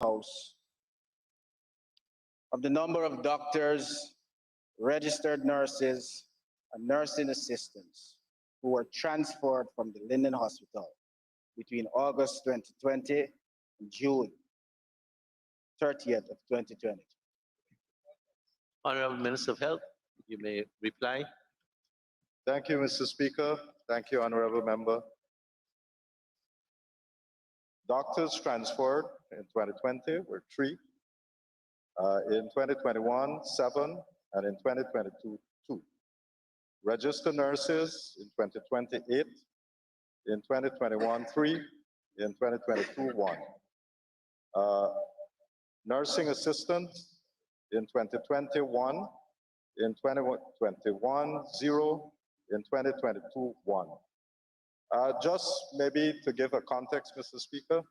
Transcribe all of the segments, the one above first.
House of the number of doctors, registered nurses, and nursing assistants who were transferred from the Linden Hospital between August 2020 and June 30th of 2020. Honorable Minister of Health, you may reply. Thank you, Mr. Speaker. Thank you, Honorable Member. Doctors transferred in 2020 were 3, in 2021, 7, and in 2022, 2. Registered nurses in 2020, 8, in 2021, 3, in 2022, 1. Nursing assistants in 2021, in 2021, 0, in 2022, 1. Just maybe to give a context, Mr. Speaker,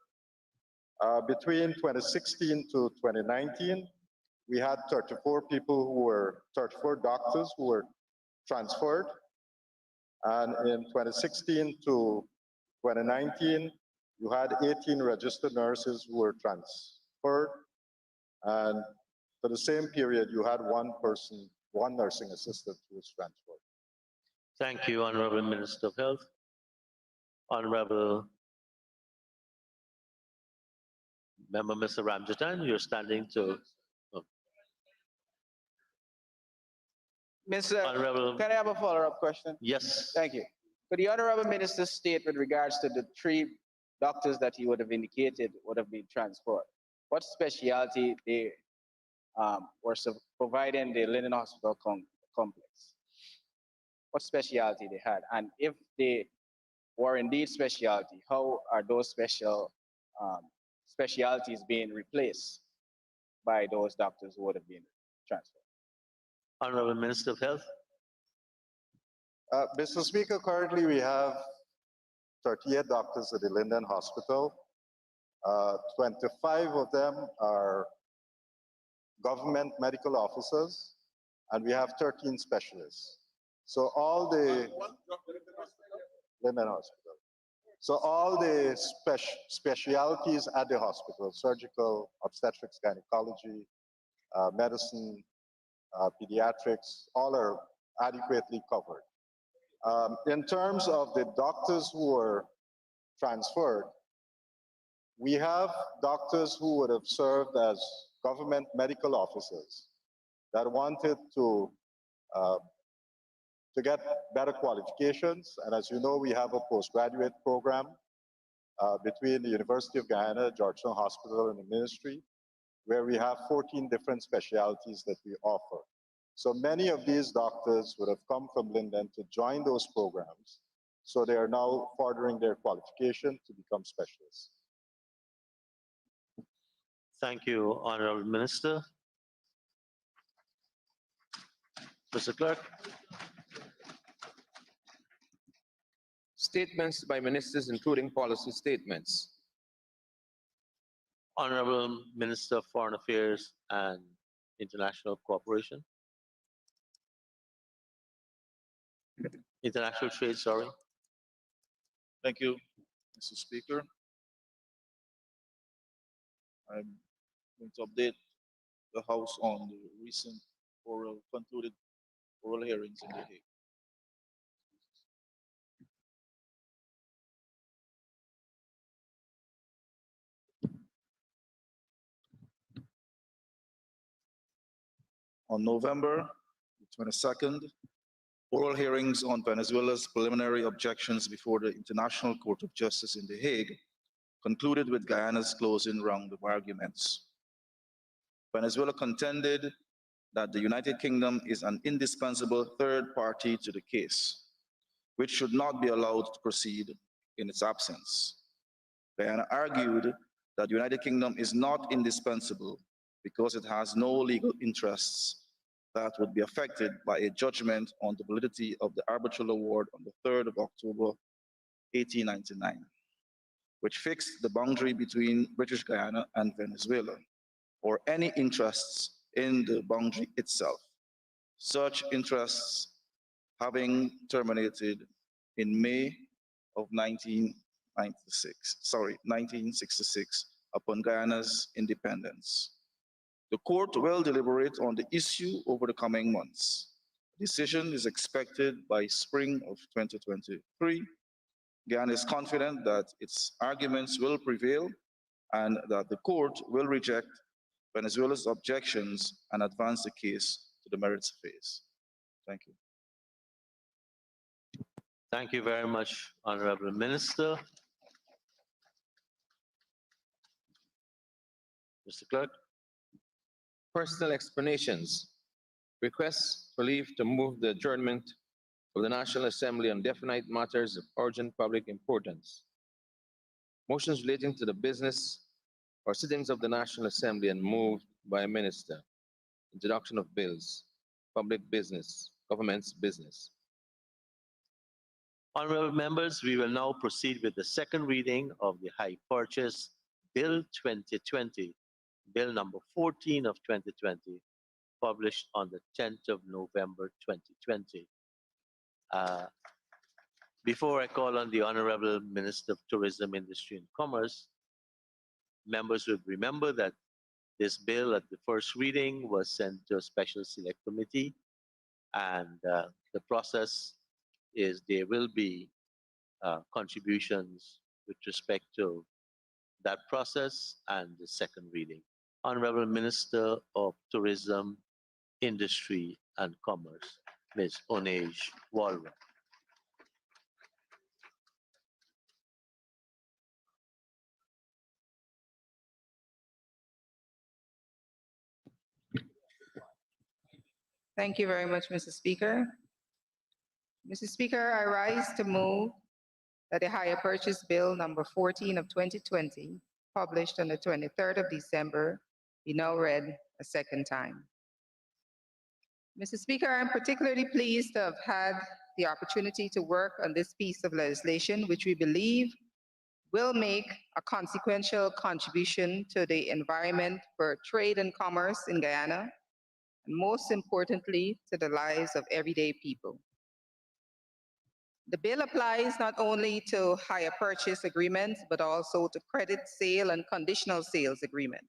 between 2016 to 2019, we had 34 doctors who were transferred. And in 2016 to 2019, you had 18 registered nurses who were transferred. And for the same period, you had one nursing assistant who was transferred. Thank you, Honorable Minister of Health. Honorable Member Mr. Ramjatan, you're standing to. Honorable, can I have a follow-up question? Yes. Thank you. Could the Honorable Minister state with regards to the 3 doctors that he would have indicated would have been transferred, what specialty they were providing the Linden Hospital complex? What specialty they had? And if they were indeed specialty, how are those specialties being replaced by those doctors who would have been transferred? Honorable Minister of Health. Mr. Speaker, currently we have 38 doctors at the Linden Hospital. 25 of them are government medical officers, and we have 13 specialists. So all the Linden Hospital. So all the specialties at the hospital, surgical, obstetrics, gynecology, medicine, pediatrics, all are adequately covered. In terms of the doctors who were transferred, we have doctors who would have served as government medical officers that wanted to get better qualifications. And as you know, we have a postgraduate program between the University of Guyana, Georgetown Hospital, and the ministry, where we have 14 different specialties that we offer. So many of these doctors would have come from Linden to join those programs. So they are now furthering their qualification to become specialists. Thank you, Honorable Minister. Mr. Clerk. Statements by ministers, including policy statements. Honorable Minister of Foreign Affairs and International Cooperation. International Trade, sorry. Thank you, Mr. Speaker. I'm going to update the House on the recent concluded oral hearings in The Hague. On November 22nd, oral hearings on Venezuela's preliminary objections before the International Court of Justice in The Hague concluded with Guyana's closing round of arguments. Venezuela contended that the United Kingdom is an indispensable third party to the case, which should not be allowed to proceed in its absence. Guyana argued that the United Kingdom is not indispensable because it has no legal interests that would be affected by a judgment on the validity of the arbitral award on the 3rd of October, 1899, which fixed the boundary between British Guyana and Venezuela, or any interests in the boundary itself. Such interests having terminated in May of 1966, upon Guyana's independence. The court will deliberate on the issue over the coming months. A decision is expected by spring of 2023. Guyana is confident that its arguments will prevail and that the court will reject Venezuela's objections and advance the case to the merits phase. Thank you. Thank you very much, Honorable Minister. Mr. Clerk. Personal explanations. Requests for leave to move the adjournment of the National Assembly on definite matters of urgent public importance. Motions relating to the business or sittings of the National Assembly and moved by a minister. Introduction of bills, public business, government's business. Honorable members, we will now proceed with the second reading of the High Purchase Bill 2020, Bill number 14 of 2020, published on the 10th of November 2020. Before I call on the Honorable Minister of Tourism, Industry and Commerce, members would remember that this bill at the first reading was sent to a special select committee, and the process is there will be contributions with respect to that process and the second reading. Honorable Minister of Tourism, Industry and Commerce, Ms. Onej Walwa. Thank you very much, Mr. Speaker. Mr. Speaker, I rise to move that the Hire Purchase Bill number 14 of 2020, published on the 23rd of December, be now read a second time. Mr. Speaker, I'm particularly pleased to have had the opportunity to work on this piece of legislation, which we believe will make a consequential contribution to the environment for trade and commerce in Guyana, and most importantly, to the lives of everyday people. The bill applies not only to hire purchase agreements, but also to credit sale and conditional sales agreements.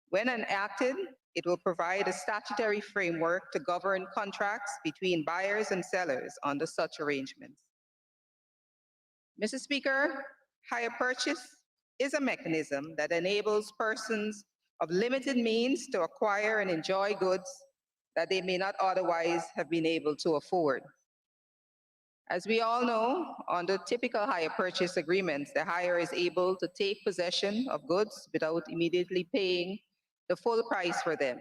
When enacted, it will provide a statutory framework to govern contracts between buyers and sellers under such arrangements. Mr. Speaker, hire purchase is a mechanism that enables persons of limited means to acquire and enjoy goods that they may not otherwise have been able to afford. As we all know, under typical hire purchase agreements, the hire is able to take possession of goods without immediately paying the full price for them.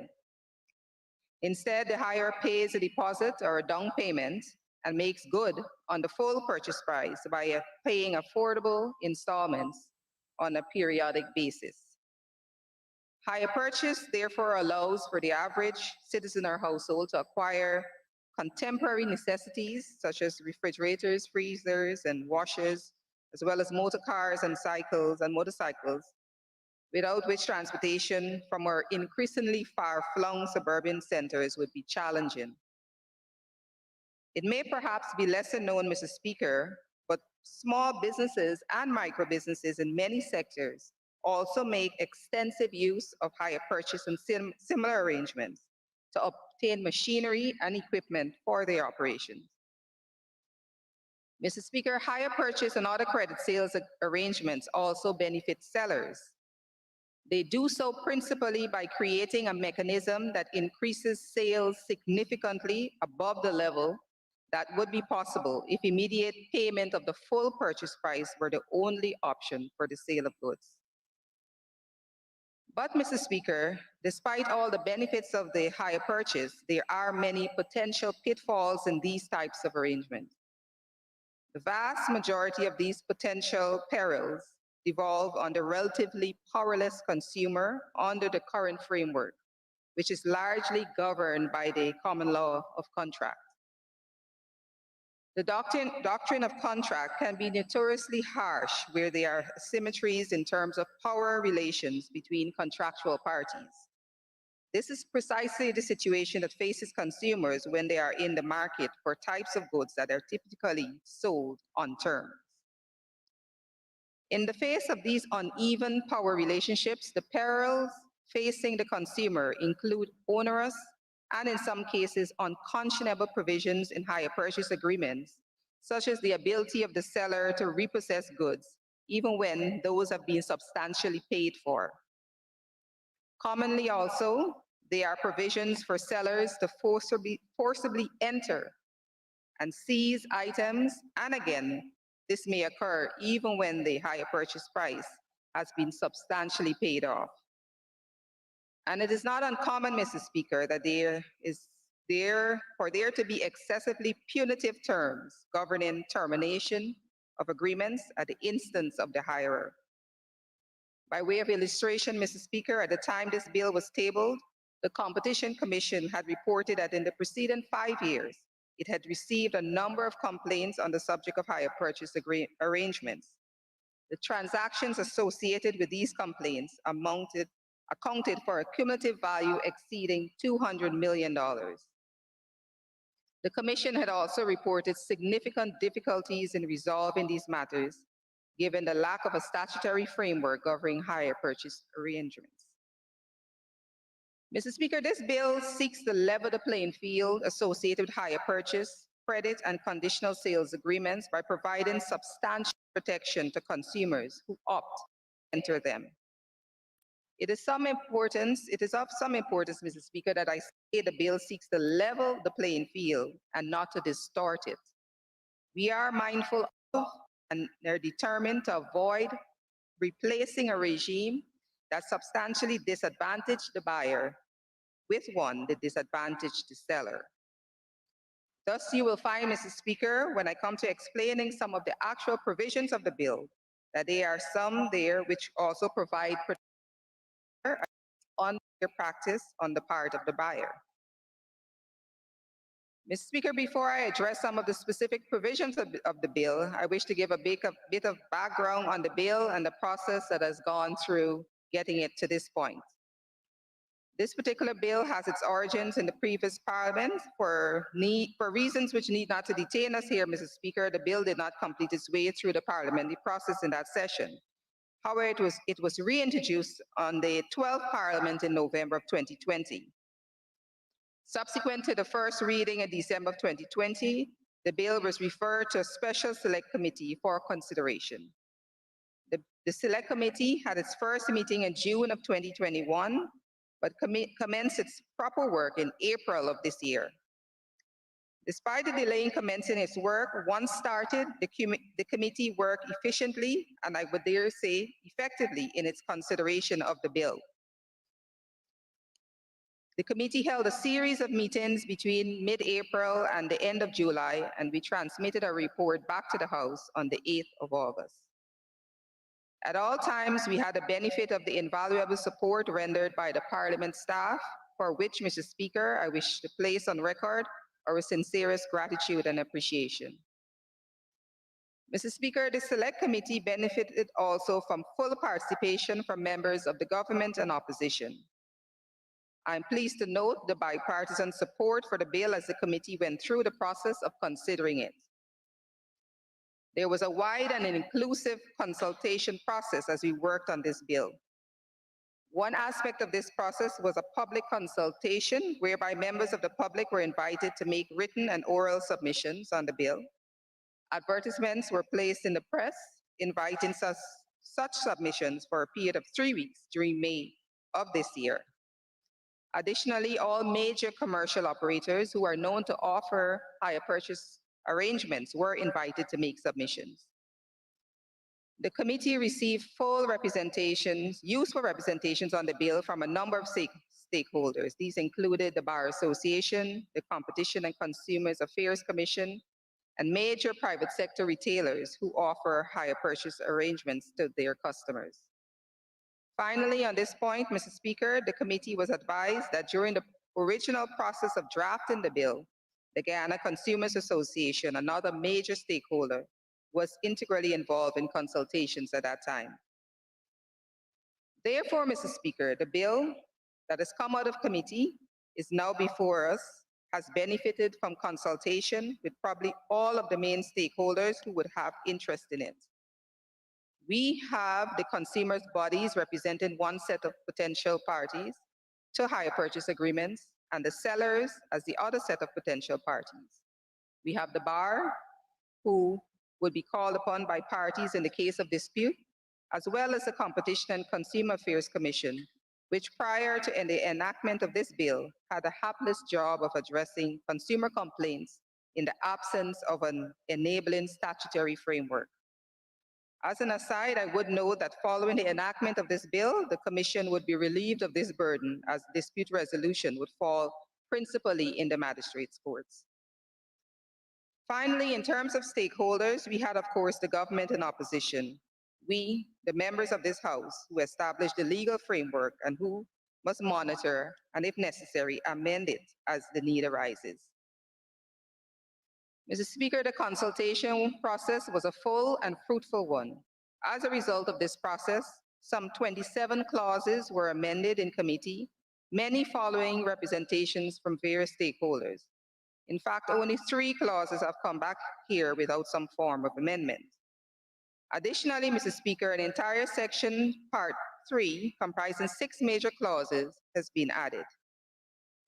Instead, the hire pays a deposit or a down payment and makes good on the full purchase price by paying affordable installments on a periodic basis. Hire purchase therefore allows for the average citizen or household to acquire contemporary necessities such as refrigerators, freezers, and washers, as well as motor cars and cycles and motorcycles, without which transportation from our increasingly far-flung suburban centers would be challenging. It may perhaps be lesser known, Mr. Speaker, but small businesses and micro businesses in many sectors also make extensive use of hire purchase and similar arrangements to obtain machinery and equipment for their operations. Mr. Speaker, hire purchase and other credit sales arrangements also benefit sellers. They do so principally by creating a mechanism that increases sales significantly above the level that would be possible if immediate payment of the full purchase price were the only option for the sale of goods. But, Mr. Speaker, despite all the benefits of the hire purchase, there are many potential pitfalls in these types of arrangements. The vast majority of these potential perils devolve on the relatively powerless consumer under the current framework, which is largely governed by the common law of contract. The doctrine of contract can be notoriously harsh where there are asymmetries in terms of power relations between contractual parties. This is precisely the situation that faces consumers when they are in the market for types of goods that are typically sold on terms. In the face of these uneven power relationships, the perils facing the consumer include onerous and in some cases unconscionable provisions in hire purchase agreements, such as the ability of the seller to repossess goods, even when those have been substantially paid for. Commonly also, there are provisions for sellers to forcibly enter and seize items, and again, this may occur even when the hire purchase price has been substantially paid off. And it is not uncommon, Mr. Speaker, that for there to be excessively punitive terms governing termination of agreements at the instance of the hirer. By way of illustration, Mr. Speaker, at the time this bill was tabled, the Competition Commission had reported that in the preceding 5 years, it had received a number of complaints on the subject of hire purchase arrangements. The transactions associated with these complaints accounted for a cumulative value exceeding $200 million. The Commission had also reported significant difficulties in resolving these matters, given the lack of a statutory framework governing hire purchase arrangements. Mr. Speaker, this bill seeks to level the playing field associated with hire purchase, credit, and conditional sales agreements by providing substantial protection to consumers who opt to enter them. It is of some importance, Mr. Speaker, that I say the bill seeks to level the playing field and not to distort it. We are mindful of and are determined to avoid replacing a regime that substantially disadvantaged the buyer with one that disadvantaged the seller. Thus, you will find, Mr. Speaker, when I come to explaining some of the actual provisions of the bill, that there are some there which also provide protection on their practice on the part of the buyer. Mr. Speaker, before I address some of the specific provisions of the bill, I wish to give a bit of background on the bill and the process that has gone through getting it to this point. This particular bill has its origins in the previous Parliament. For reasons which need not to detain us here, Mr. Speaker, the bill did not complete its way through the parliamentary process in that session. However, it was reintroduced on the 12th Parliament in November of 2020. Subsequent to the first reading in December of 2020, the bill was referred to a special select committee for consideration. The select committee had its first meeting in June of 2021, but commenced its proper work in April of this year. Despite the delay in commencing its work, once started, the committee worked efficiently, and I would dare say effectively, in its consideration of the bill. The committee held a series of meetings between mid-April and the end of July, and we transmitted a report back to the House on the 8th of August. At all times, we had the benefit of the invaluable support rendered by the Parliament staff, for which, Mr. Speaker, I wish to place on record our sincerest gratitude and appreciation. Mr. Speaker, the Select Committee benefited also from full participation from members of the government and opposition. I'm pleased to note the bipartisan support for the bill as the committee went through the process of considering it. There was a wide and inclusive consultation process as we worked on this bill. One aspect of this process was a public consultation whereby members of the public were invited to make written and oral submissions on the bill. Advertisements were placed in the press inviting such submissions for a period of 3 weeks during May of this year. Additionally, all major commercial operators who are known to offer hire purchase arrangements were invited to make submissions. The committee received useful representations on the bill from a number of stakeholders. These included the Bar Association, the Competition and Consumers Affairs Commission, and major private sector retailers who offer hire purchase arrangements to their customers. Finally, on this point, Mr. Speaker, the committee was advised that during the original process of drafting the bill, the Guyana Consumers Association, another major stakeholder, was integrally involved in consultations at that time. Therefore, Mr. Speaker, the bill that has come out of committee is now before us, has benefited from consultation with probably all of the main stakeholders who would have interest in it. We have the consumers' bodies representing one set of potential parties to hire purchase agreements, and the sellers as the other set of potential parties. We have the bar, who would be called upon by parties in the case of dispute, as well as the Competition and Consumer Affairs Commission, which prior to the enactment of this bill had a hapless job of addressing consumer complaints in the absence of an enabling statutory framework. As an aside, I would note that following the enactment of this bill, the Commission would be relieved of this burden as dispute resolution would fall principally in the magistrates' courts. Finally, in terms of stakeholders, we had, of course, the government and opposition. We, the members of this House, who established the legal framework and who must monitor and, if necessary, amend it as the need arises. Mr. Speaker, the consultation process was a full and fruitful one. As a result of this process, some 27 clauses were amended in committee, many following representations from various stakeholders. In fact, only 3 clauses have come back here without some form of amendment. Additionally, Mr. Speaker, an entire section, Part 3, comprising 6 major clauses, has been added.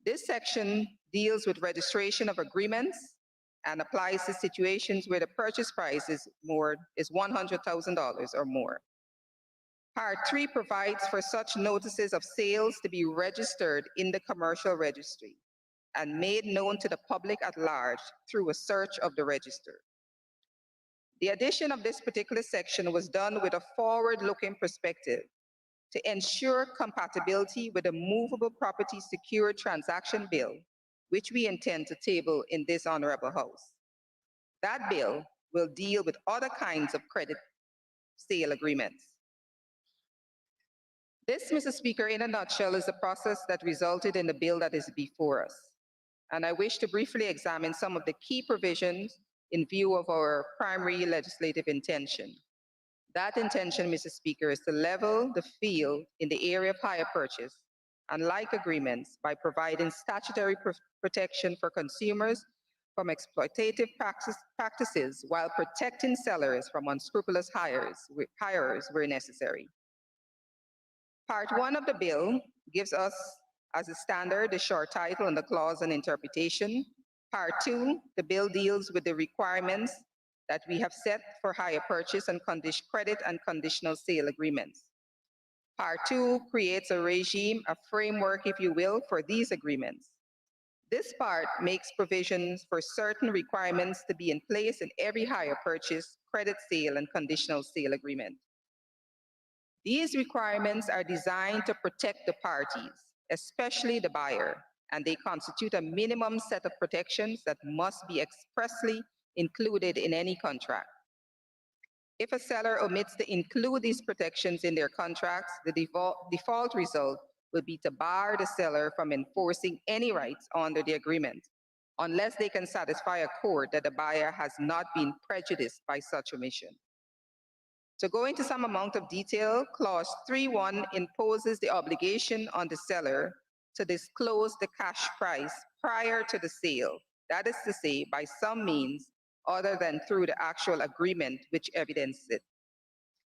This section deals with registration of agreements and applies to situations where the purchase price is $100,000 or more. Part 3 provides for such notices of sales to be registered in the commercial registry and made known to the public at large through a search of the register. The addition of this particular section was done with a forward-looking perspective to ensure compatibility with the Movable Property Secured Transaction Bill, which we intend to table in this honorable House. That bill will deal with other kinds of credit sale agreements. This, Mr. Speaker, in a nutshell, is the process that resulted in the bill that is before us. And I wish to briefly examine some of the key provisions in view of our primary legislative intention. That intention, Mr. Speaker, is to level the field in the area of hire purchase and like agreements by providing statutory protection for consumers from exploitative practices while protecting sellers from unscrupulous hirers where necessary. Part 1 of the bill gives us as a standard the short title and the clause and interpretation. Part 2, the bill deals with the requirements that we have set for hire purchase and credit and conditional sale agreements. Part 2 creates a regime, a framework, if you will, for these agreements. This part makes provisions for certain requirements to be in place in every hire purchase, credit sale, and conditional sale agreement. These requirements are designed to protect the parties, especially the buyer, and they constitute a minimum set of protections that must be expressly included in any contract. If a seller omits to include these protections in their contracts, the default result would be to bar the seller from enforcing any rights under the agreement, unless they can satisfy a court that the buyer has not been prejudiced by such omission. To go into some amount of detail, Clause 3.1 imposes the obligation on the seller to disclose the cash price prior to the sale. That is to say, by some means other than through the actual agreement which evidences it.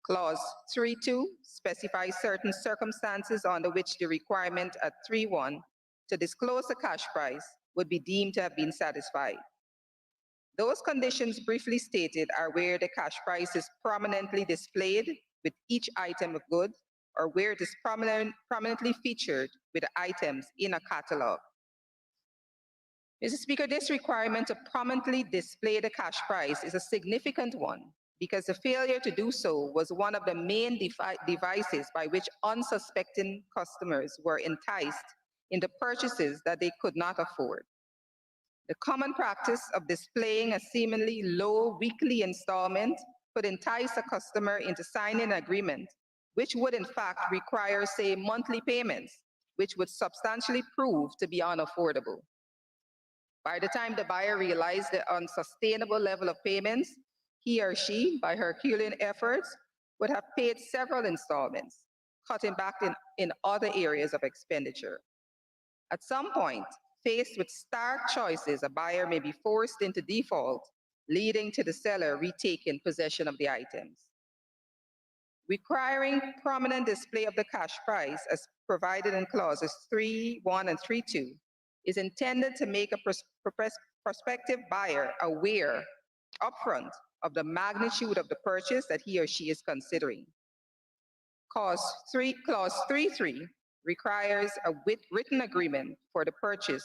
Clause 3.2 specifies certain circumstances under which the requirement at 3.1 to disclose the cash price would be deemed to have been satisfied. Those conditions briefly stated are where the cash price is prominently displayed with each item of goods, or where it is prominently featured with the items in a catalog. Mr. Speaker, this requirement to prominently display the cash price is a significant one because the failure to do so was one of the main devices by which unsuspecting customers were enticed into purchases that they could not afford. The common practice of displaying a seemingly low weekly installment could entice a customer into signing an agreement, which would in fact require, say, monthly payments, which would substantially prove to be unaffordable. By the time the buyer realized the unsustainable level of payments, he or she, by Herculean efforts, would have paid several installments, cutting back in other areas of expenditure. At some point, faced with stark choices, a buyer may be forced into default, leading to the seller retaking possession of the items. requiring prominent display of the cash price as provided in clauses 3.1 and 3.2 is intended to make a prospective buyer aware upfront of the magnitude of the purchase that he or she is considering. Clause 3.3 requires a written agreement for the purchase,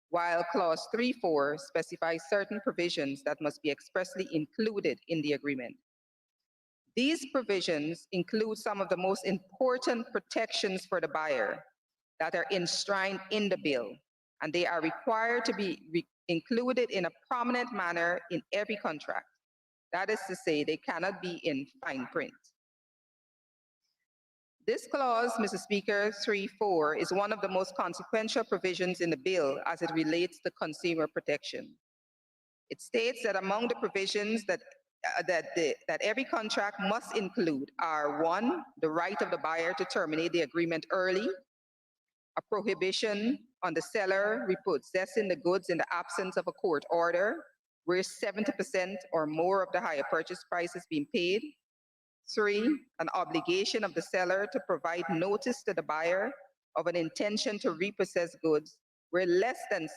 while clause 3.4 specifies certain provisions that must be expressly included in the agreement. These provisions include some of the most important protections for the buyer that are enshrined in the bill, and they are required to be included in a prominent manner in every contract. That is to say, they cannot be in fine print. This clause, Mr. Speaker, 3.4, is one of the most consequential provisions in the bill as it relates to consumer protection. It states that among the provisions that every contract must include are: 1, the right of the buyer to terminate the agreement early, a prohibition on the seller repossessing the goods in the absence of a court order, where 70% or more of the higher purchase price is being paid. 3, an obligation of the seller to provide notice to the buyer of an intention to repossess goods where less than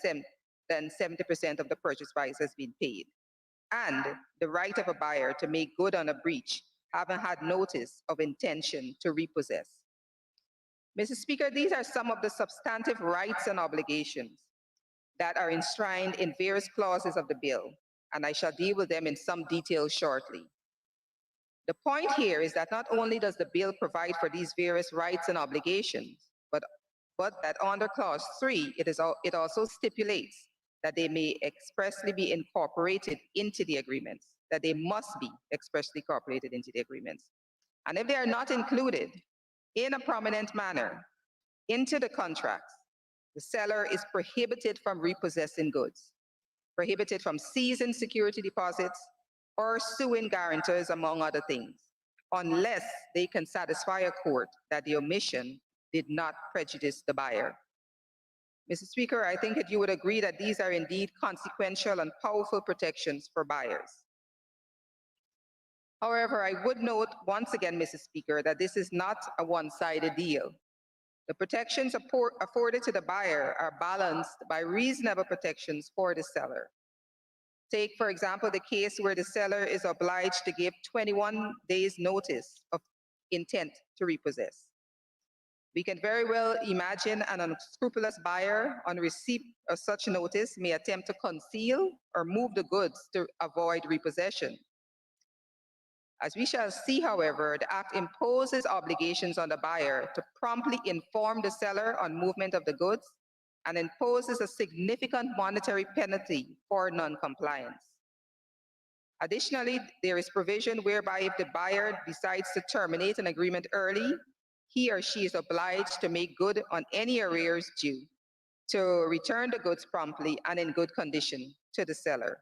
70% of the purchase price has been paid, and the right of a buyer to make good on a breach having had notice of intention to repossess. Mr. Speaker, these are some of the substantive rights and obligations that are enshrined in various clauses of the bill, and I shall deal with them in some detail shortly. The point here is that not only does the bill provide for these various rights and obligations, but that under clause 3, it also stipulates that they may expressly be incorporated into the agreements, that they must be expressly incorporated into the agreements. And if they are not included in a prominent manner into the contracts, the seller is prohibited from repossessing goods, prohibited from seizing security deposits, or suing guarantors, among other things, unless they can satisfy a court that the omission did not prejudice the buyer. Mr. Speaker, I think that you would agree that these are indeed consequential and powerful protections for buyers. However, I would note once again, Mr. Speaker, that this is not a one-sided deal. The protections afforded to the buyer are balanced by reasonable protections for the seller. Take, for example, the case where the seller is obliged to give 21 days notice of intent to repossess. We can very well imagine an unscrupulous buyer on receipt of such notice may attempt to conceal or move the goods to avoid repossession. As we shall see, however, the Act imposes obligations on the buyer to promptly inform the seller on movement of the goods and imposes a significant monetary penalty for non-compliance. Additionally, there is provision whereby if the buyer decides to terminate an agreement early, he or she is obliged to make good on any arrears due, to return the goods promptly and in good condition to the seller.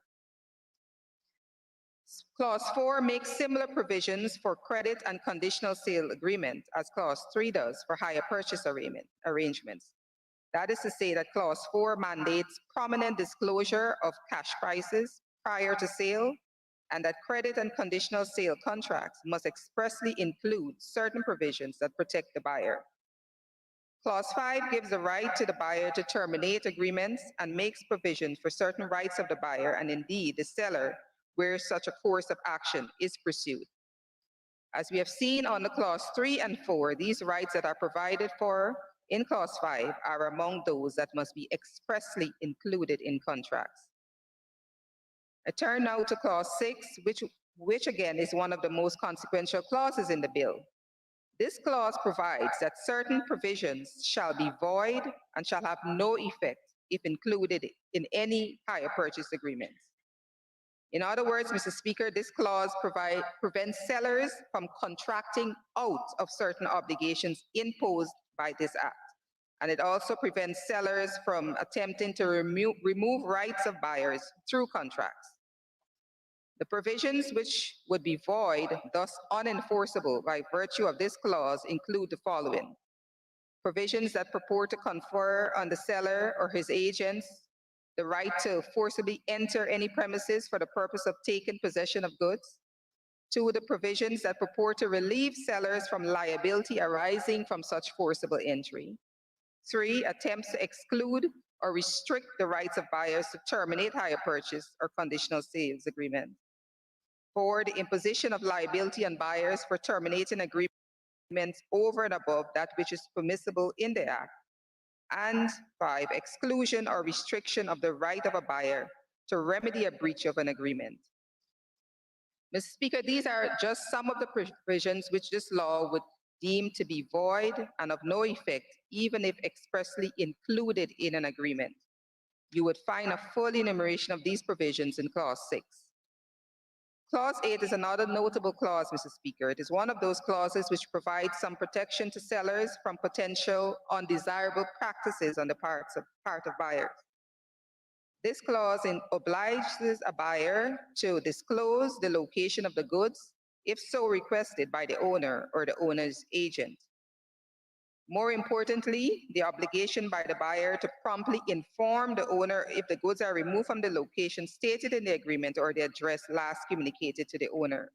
Clause 4 makes similar provisions for credit and conditional sale agreement as Clause 3 does for hire purchase arrangements. That is to say that Clause 4 mandates prominent disclosure of cash prices prior to sale, and that credit and conditional sale contracts must expressly include certain provisions that protect the buyer. Clause 5 gives the right to the buyer to terminate agreements and makes provisions for certain rights of the buyer and indeed the seller where such a course of action is pursued. As we have seen on the Clause 3 and 4, these rights that are provided for in Clause 5 are among those that must be expressly included in contracts. I turn now to Clause 6, which again is one of the most consequential clauses in the bill. This clause provides that certain provisions shall be void and shall have no effect if included in any hire purchase agreements. In other words, Mr. Speaker, this clause prevents sellers from contracting out of certain obligations imposed by this Act. And it also prevents sellers from attempting to remove rights of buyers through contracts. The provisions which would be void, thus unenforceable by virtue of this clause, include the following: provisions that purport to confer on the seller or his agents the right to forcibly enter any premises for the purpose of taking possession of goods, 2, the provisions that purport to relieve sellers from liability arising from such forcible entry. 3, attempts to exclude or restrict the rights of buyers to terminate hire purchase or conditional sales agreement. 4, the imposition of liability on buyers for terminating agreements over and above that which is permissible in the Act. And 5, exclusion or restriction of the right of a buyer to remedy a breach of an agreement. Mr. Speaker, these are just some of the provisions which this law would deem to be void and of no effect, even if expressly included in an agreement. You would find a full enumeration of these provisions in Clause 6. Clause 8 is another notable clause, Mr. Speaker. It is one of those clauses which provide some protection to sellers from potential undesirable practices on the part of buyers. This clause obliges a buyer to disclose the location of the goods if so requested by the owner or the owner's agent. More importantly, the obligation by the buyer to promptly inform the owner if the goods are removed from the location stated in the agreement or the address last communicated to the owner.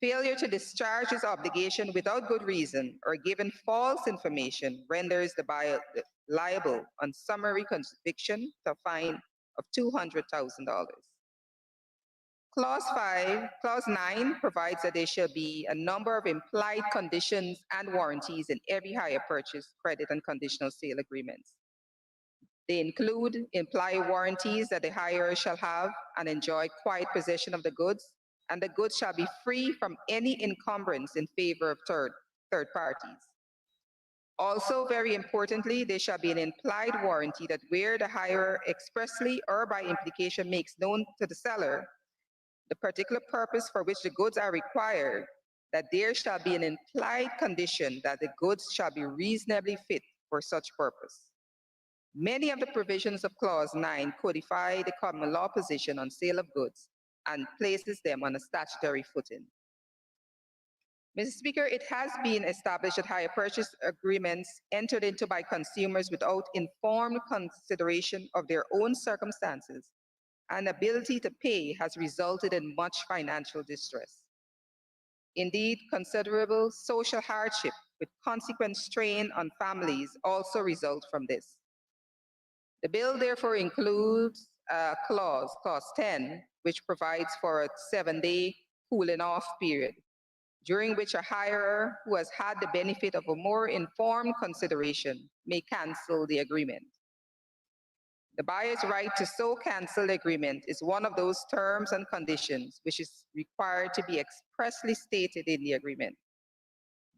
Failure to discharge this obligation without good reason or given false information renders the buyer liable on summary conviction to a fine of $200,000. Clause 9 provides that there shall be a number of implied conditions and warranties in every hire purchase, credit, and conditional sale agreements. They include implied warranties that the hirer shall have and enjoy quiet possession of the goods, and the goods shall be free from any encumbrance in favor of third parties. Also, very importantly, there shall be an implied warranty that where the hirer expressly or by implication makes known to the seller the particular purpose for which the goods are required, that there shall be an implied condition that the goods shall be reasonably fit for such purpose. Many of the provisions of Clause 9 codify the common law position on sale of goods and places them on a statutory footing. Mr. Speaker, it has been established that hire purchase agreements entered into by consumers without informed consideration of their own circumstances and ability to pay has resulted in much financial distress. Indeed, considerable social hardship with consequent strain on families also result from this. The bill therefore includes a clause 10, which provides for a 7-day cooling off period, during which a hirer who has had the benefit of a more informed consideration may cancel the agreement. The buyer's right to so cancel the agreement is one of those terms and conditions which is required to be expressly stated in the agreement.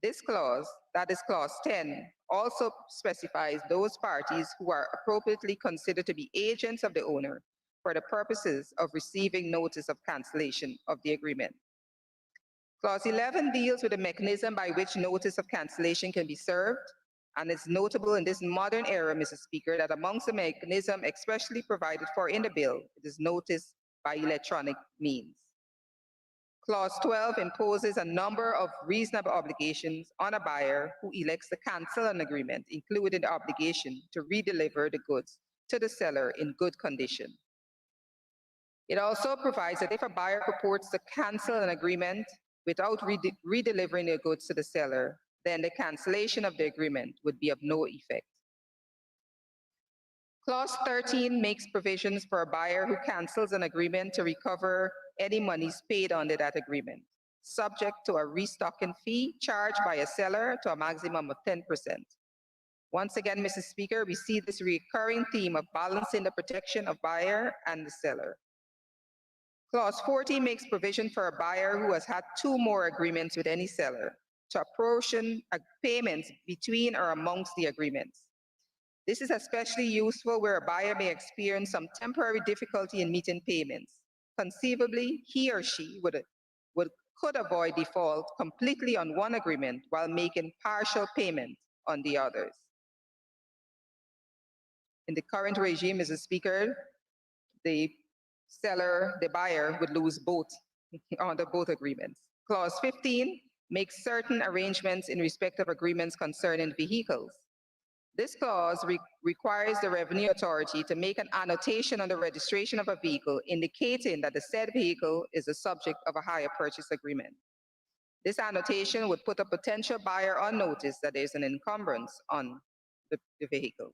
This clause, that is Clause 10, also specifies those parties who are appropriately considered to be agents of the owner for the purposes of receiving notice of cancellation of the agreement. Clause 11 deals with the mechanism by which notice of cancellation can be served, and it's notable in this modern era, Mr. Speaker, that amongst the mechanism expressly provided for in the bill, it is notice by electronic means. Clause 12 imposes a number of reasonable obligations on a buyer who elects to cancel an agreement, including the obligation to redeliver the goods to the seller in good condition. It also provides that if a buyer purports to cancel an agreement without redelivering the goods to the seller, then the cancellation of the agreement would be of no effect. Clause 13 makes provisions for a buyer who cancels an agreement to recover any monies paid under that agreement, subject to a restocking fee charged by a seller to a maximum of 10%. Once again, Mr. Speaker, we see this recurring theme of balancing the protection of buyer and the seller. Clause 14 makes provision for a buyer who has had 2 more agreements with any seller to apportion payments between or amongst the agreements. This is especially useful where a buyer may experience some temporary difficulty in meeting payments. Conceivably, he or she could avoid default completely on one agreement while making partial payment on the others. In the current regime, Mr. Speaker, the buyer would lose both under both agreements. Clause 15 makes certain arrangements in respect of agreements concerning vehicles. This clause requires the Revenue Authority to make an annotation on the registration of a vehicle indicating that the said vehicle is the subject of a hire purchase agreement. This annotation would put a potential buyer on notice that there is an encumbrance on the vehicle.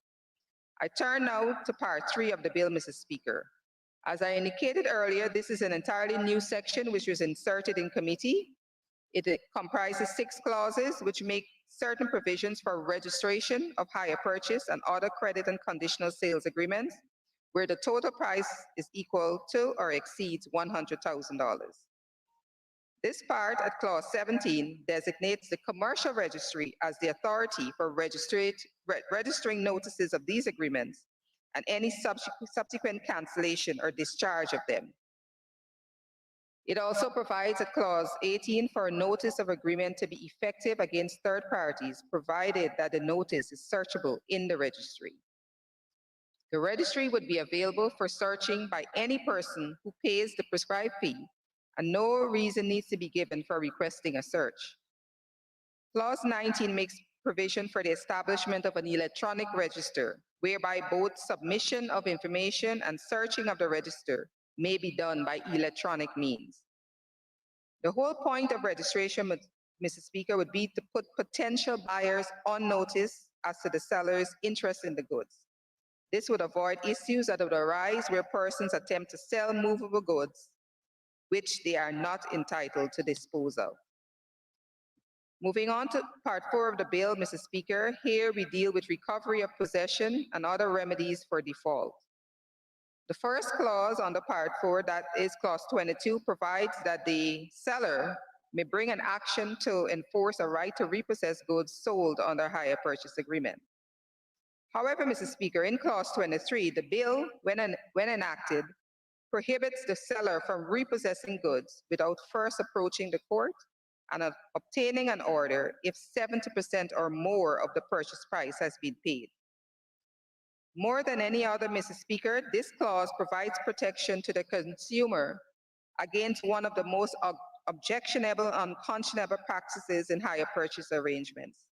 I turn now to Part 3 of the bill, Mr. Speaker. As I indicated earlier, this is an entirely new section which was inserted in committee. It comprises 6 clauses which make certain provisions for registration of hire purchase and other credit and conditional sales agreements where the total price is equal to or exceeds $100,000. This part at clause 17 designates the commercial registry as the authority for registering notices of these agreements and any subsequent cancellation or discharge of them. It also provides at clause 18 for a notice of agreement to be effective against third parties, provided that the notice is searchable in the registry. The registry would be available for searching by any person who pays the prescribed fee, and no reason needs to be given for requesting a search. Clause 19 makes provision for the establishment of an electronic register, whereby both submission of information and searching of the register may be done by electronic means. The whole point of registration, Mr. Speaker, would be to put potential buyers on notice as to the seller's interest in the goods. This would avoid issues that would arise where persons attempt to sell movable goods which they are not entitled to dispose of. Moving on to Part 4 of the bill, Mr. Speaker, here we deal with recovery of possession and other remedies for default. The first clause under Part 4, that is clause 22, provides that the seller may bring an action to enforce a right to repossess goods sold under hire purchase agreement. However, Mr. Speaker, in clause 23, the bill, when enacted, prohibits the seller from repossessing goods without first approaching the court and obtaining an order if 70% or more of the purchase price has been paid. More than any other, Mr. Speaker, this clause provides protection to the consumer against one of the most objectionable and unconscionable practices in hire purchase arrangements.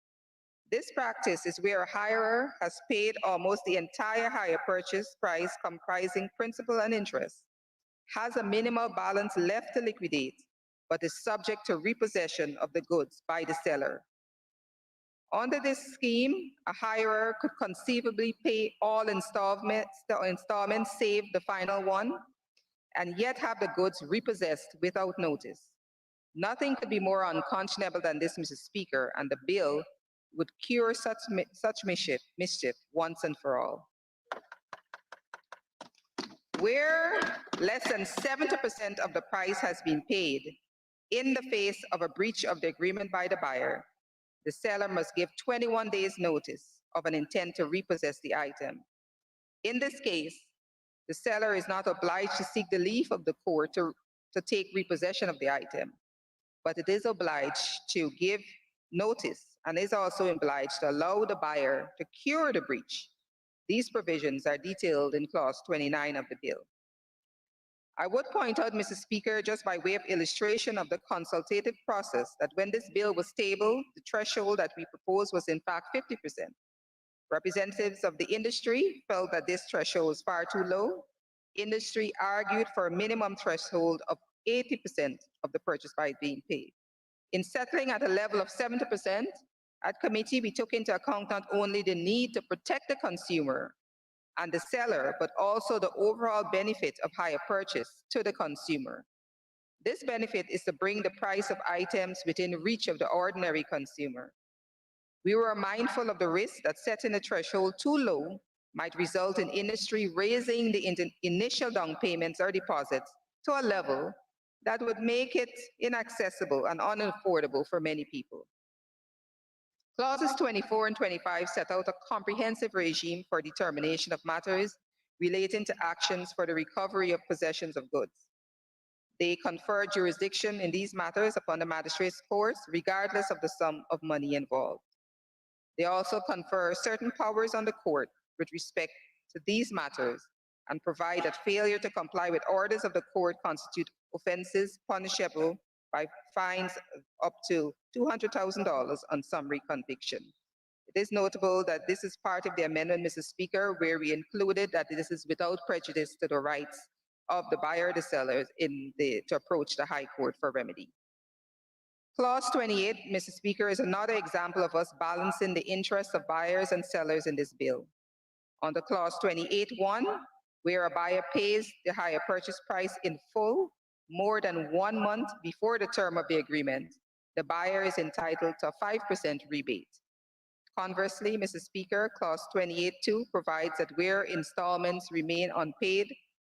This practice is where a hirer has paid almost the entire hire purchase price comprising principal and interest, has a minimal balance left to liquidate, but is subject to repossession of the goods by the seller. Under this scheme, a hirer could conceivably pay all installments save the final one, and yet have the goods repossessed without notice. Nothing could be more unconscionable than this, Mr. Speaker, and the bill would cure such mischief once and for all. Where less than 70% of the price has been paid in the face of a breach of the agreement by the buyer, the seller must give 21 days notice of an intent to repossess the item. In this case, the seller is not obliged to seek the leave of the court to take repossession of the item, but it is obliged to give notice and is also obliged to allow the buyer to cure the breach. These provisions are detailed in clause 29 of the bill. I would point out, Mr. Speaker, just by way of illustration of the consultative process, that when this bill was tabled, the threshold that we proposed was in fact 50%. Representatives of the industry felt that this threshold was far too low. Industry argued for a minimum threshold of 80% of the purchase price being paid. In settling at a level of 70%, at committee, we took into account not only the need to protect the consumer and the seller, but also the overall benefit of hire purchase to the consumer. This benefit is to bring the price of items within reach of the ordinary consumer. We were mindful of the risk that setting the threshold too low might result in industry raising the initial down payments or deposits to a level that would make it inaccessible and unaffordable for many people. Clauses 24 and 25 set out a comprehensive regime for determination of matters relating to actions for the recovery of possessions of goods. They confer jurisdiction in these matters upon the magistrate's courts, regardless of the sum of money involved. They also confer certain powers on the court with respect to these matters and provide that failure to comply with orders of the court constitute offenses punishable by fines up to $200,000 on summary conviction. It is notable that this is part of the amendment, Mr. Speaker, where we included that this is without prejudice to the rights of the buyer or the sellers to approach the High Court for remedy. Clause 28, Mr. Speaker, is another example of us balancing the interests of buyers and sellers in this bill. Under Clause 28(1), where a buyer pays the higher purchase price in full more than 1 month before the term of the agreement, the buyer is entitled to a 5% rebate. Conversely, Mr. Speaker, Clause 28(2) provides that where installments remain unpaid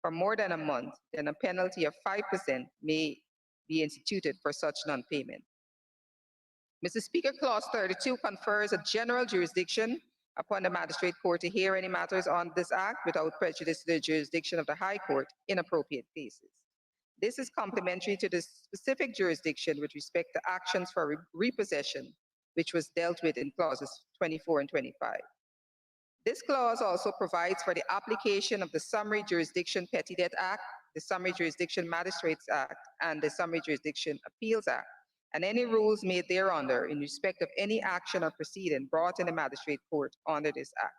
for more than a month, then a penalty of 5% may be instituted for such non-payment. Mr. Speaker, Clause 32 confers a general jurisdiction upon the magistrate court to hear any matters on this act without prejudice to the jurisdiction of the High Court in appropriate cases. This is complementary to the specific jurisdiction with respect to actions for repossession, which was dealt with in clauses 24 and 25. This clause also provides for the application of the Summary Jurisdiction Petty Debt Act, the Summary Jurisdiction Magistrates Act, and the Summary Jurisdiction Appeals Act, and any rules made thereunder in respect of any action or proceeding brought in the magistrate court under this act.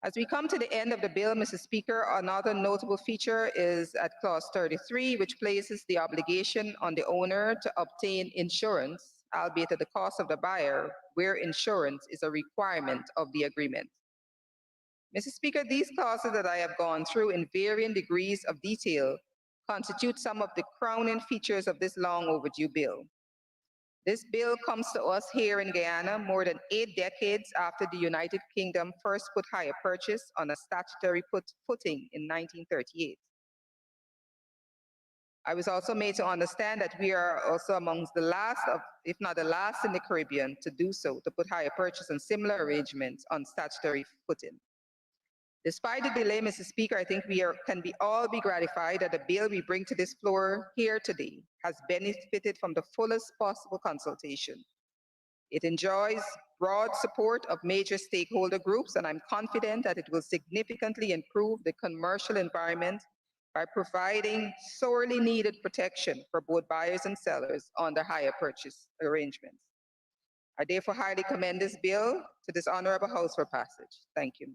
As we come to the end of the bill, Mr. Speaker, another notable feature is at Clause 33, which places the obligation on the owner to obtain insurance, albeit at the cost of the buyer, where insurance is a requirement of the agreement. Mr. Speaker, these clauses that I have gone through in varying degrees of detail constitute some of the crowning features of this long overdue bill. This bill comes to us here in Guyana more than 8 decades after the United Kingdom first put hire purchase on a statutory footing in 1938. I was also made to understand that we are also amongst the last of, if not the last in the Caribbean to do so, to put hire purchase and similar arrangements on statutory footing. Despite the delay, Mr. Speaker, I think we can all be gratified that the bill we bring to this floor here today has benefited from the fullest possible consultation. It enjoys broad support of major stakeholder groups, and I'm confident that it will significantly improve the commercial environment by providing sorely needed protection for both buyers and sellers under hire purchase arrangements. I therefore highly commend this bill to this honorable House for passage. Thank you.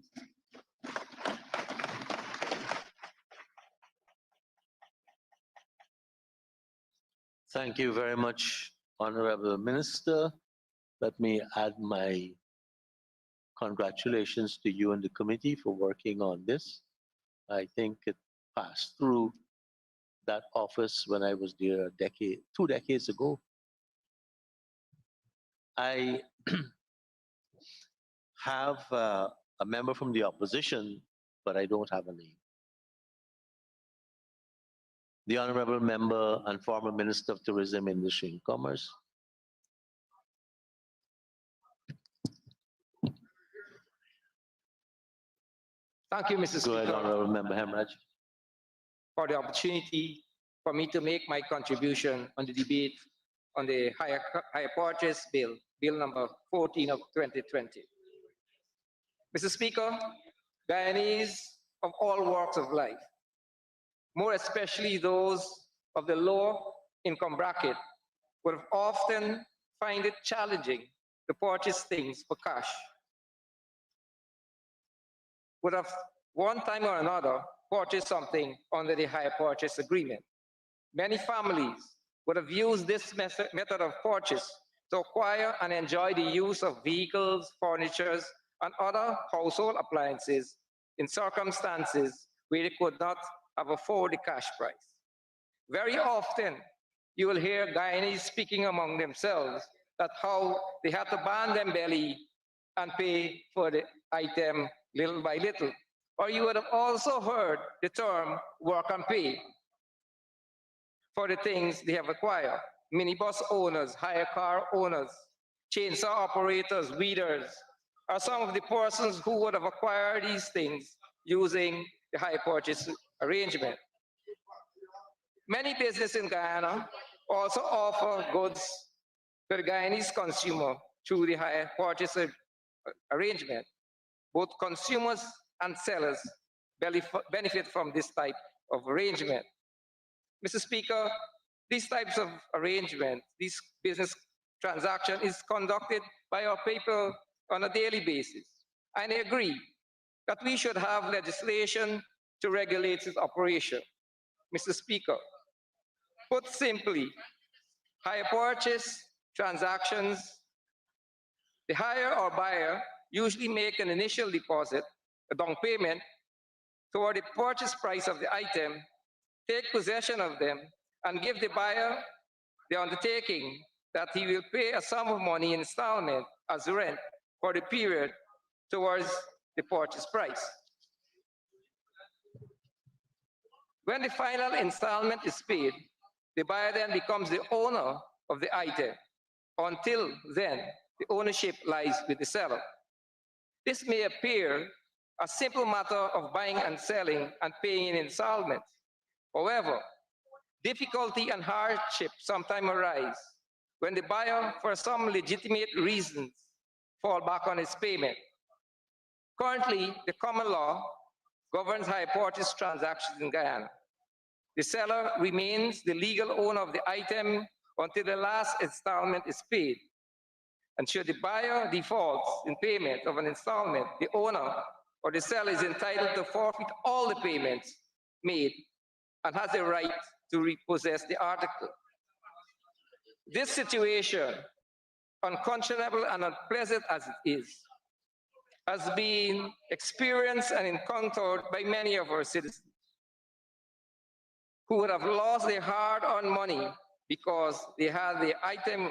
Thank you very much, Honorable Minister. Let me add my congratulations to you and the committee for working on this. I think it passed through that office when I was there 2 decades ago. I have a member from the opposition, but I don't have a name. The Honorable Member and former Minister of Tourism, Industry and Commerce. Thank you, Mr. Go ahead, Speaker, Honorable Member Hemraj. for the opportunity for me to make my contribution on the debate on the higher purchase bill, Bill number 14 of 2020. Mr. Speaker, Guyanese of all walks of life, more especially those of the lower income bracket, would often find it challenging to purchase things for cash. Would have one time or another purchased something under the hire purchase agreement. Many families would have used this method of purchase to acquire and enjoy the use of vehicles, furniture, and other household appliances in circumstances where they could not have afforded the cash price. Very often, you will hear Guyanese speaking among themselves that how they had to band them belly and pay for the item little by little. Or you would have also heard the term work and pay for the things they have acquired. Minibus owners, hire car owners, chainsaw operators, weeders, are some of the persons who would have acquired these things using the hire purchase arrangement. Many businesses in Guyana also offer goods to the Guyanese consumer through the hire purchase arrangement. Both consumers and sellers benefit from this type of arrangement. Mr. Speaker, these types of arrangement, this business transaction is conducted by our people on a daily basis. And I agree that we should have legislation to regulate its operation. Mr. Speaker, put simply, hire purchase transactions, the hire or buyer usually make an initial deposit, a down payment, toward the purchase price of the item, take possession of them, and give the buyer the undertaking that he will pay a sum of money in installment as rent for the period towards the purchase price. When the final installment is paid, the buyer then becomes the owner of the item. Until then, the ownership lies with the seller. This may appear a simple matter of buying and selling and paying in installments. However, difficulty and hardship sometimes arise when the buyer, for some legitimate reasons, fall back on his payment. Currently, the common law governs hire purchase transactions in Guyana. The seller remains the legal owner of the item until the last installment is paid. And should the buyer default in payment of an installment, the owner or the seller is entitled to forfeit all the payments made and has the right to repossess the article. This situation, unconscionable and unpleasant as it is, has been experienced and encountered by many of our citizens who would have lost their hard-earned money because they had the item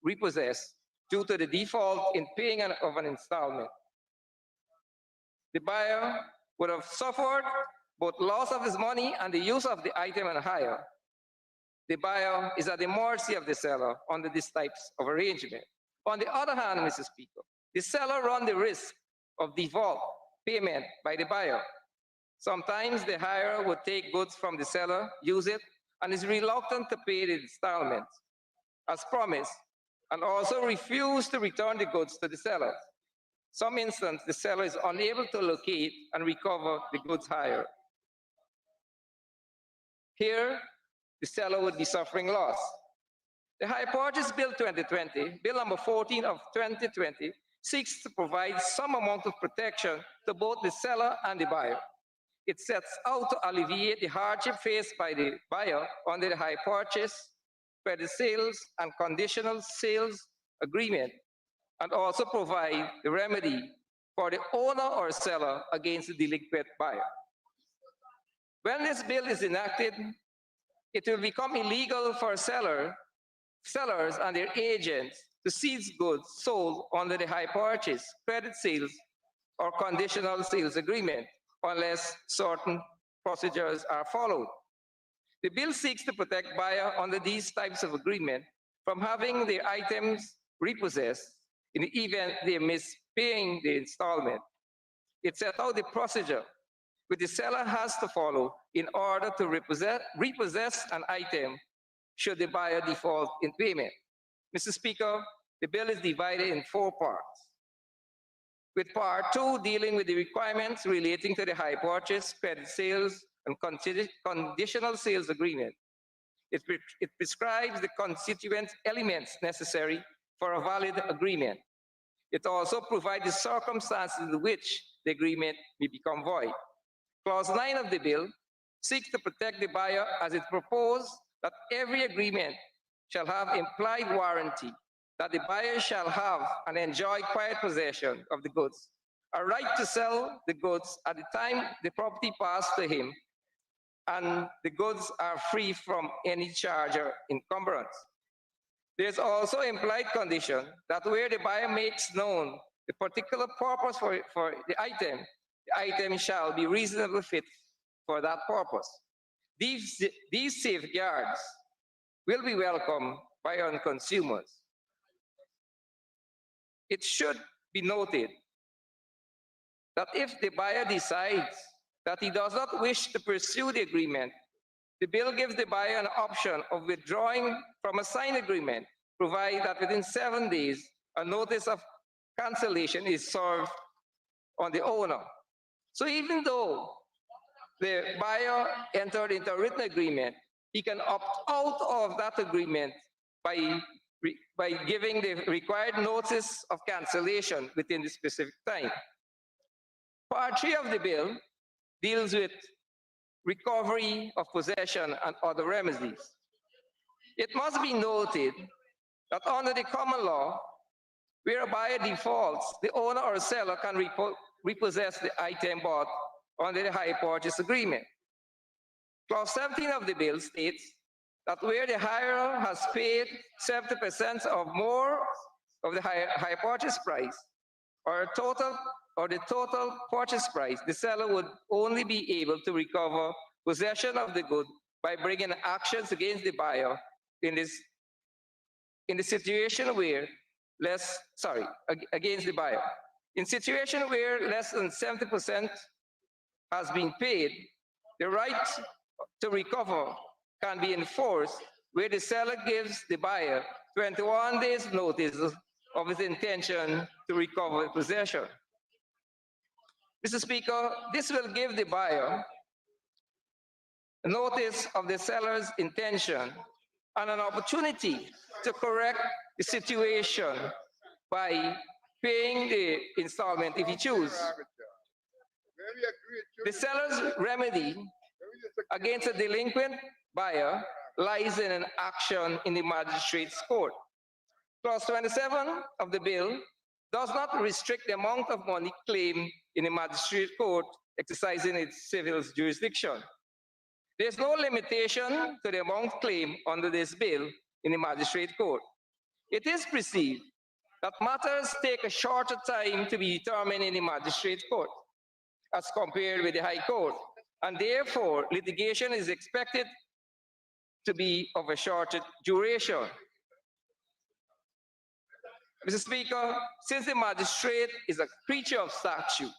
repossessed due to the default in paying of an installment. The buyer would have suffered both loss of his money and the use of the item on hire. The buyer is at the mercy of the seller under these types of arrangement. On the other hand, Mr. Speaker, the seller runs the risk of default payment by the buyer. Sometimes the hirer would take goods from the seller, use it, and is reluctant to pay the installments as promised, and also refuse to return the goods to the seller. Some instances, the seller is unable to locate and recover the goods hired. Here, the seller would be suffering loss. The Hire Purchase Bill 2020, Bill number 14 of 2020, seeks to provide some amount of protection to both the seller and the buyer. It sets out to alleviate the hardship faced by the buyer under the hire purchase, credit sales, and conditional sales agreement, and also provide the remedy for the owner or seller against the delinquent buyer. When this bill is enacted, it will become illegal for sellers and their agents to seize goods sold under the hire purchase, credit sales, or conditional sales agreement, unless certain procedures are followed. The bill seeks to protect buyers under these types of agreement from having their items repossessed in the event they miss paying the installment. It sets out the procedure which the seller has to follow in order to repossess an item should the buyer default in payment. Mr. Speaker, the bill is divided in 4 parts, with Part 2 dealing with the requirements relating to the hire purchase, credit sales, and conditional sales agreement. It prescribes the constituent elements necessary for a valid agreement. It also provides the circumstances in which the agreement may become void. Clause 9 of the bill seeks to protect the buyer as it proposed that every agreement shall have implied warranty that the buyer shall have and enjoy quiet possession of the goods, a right to sell the goods at the time the property passed to him, and the goods are free from any charge or encumbrance. There's also implied condition that where the buyer makes known the particular purpose for the item shall be reasonably fit for that purpose. These safeguards will be welcomed by our consumers. It should be noted that if the buyer decides that he does not wish to pursue the agreement, the bill gives the buyer an option of withdrawing from a signed agreement, provided that within 7 days, a notice of cancellation is served on the owner. So even though the buyer entered into a written agreement, he can opt out of that agreement by by giving the required notice of cancellation within the specific time. Part 3 of the bill deals with recovery of possession and other remedies. It must be noted that under the common law, where a buyer defaults, the owner or seller can repossess the item bought under the hire purchase agreement. Clause 17 of the bill states that where the hirer has paid 70% or more of the hire purchase price, or the total purchase price, the seller would only be able to recover possession of the good by bringing actions against the buyer in the situation where against the buyer. In situation where less than 70% has been paid, the right to recover can be enforced where the seller gives the buyer 21 days notice of his intention to recover possession. Mr. Speaker, this will give the buyer notice of the seller's intention and an opportunity to correct the situation by paying the installment if he chooses. The seller's remedy against a delinquent buyer lies in an action in the magistrate's court. Clause 27 of the bill does not restrict the amount of money claimed in the magistrate court exercising its civil jurisdiction. There is no limitation to the amount claimed under this bill in the magistrate court. It is perceived that matters take a shorter time to be determined in the magistrate court as compared with the High Court, and therefore litigation is expected to be of a shorter duration. Mr. Speaker, since the magistrate is a creature of statute,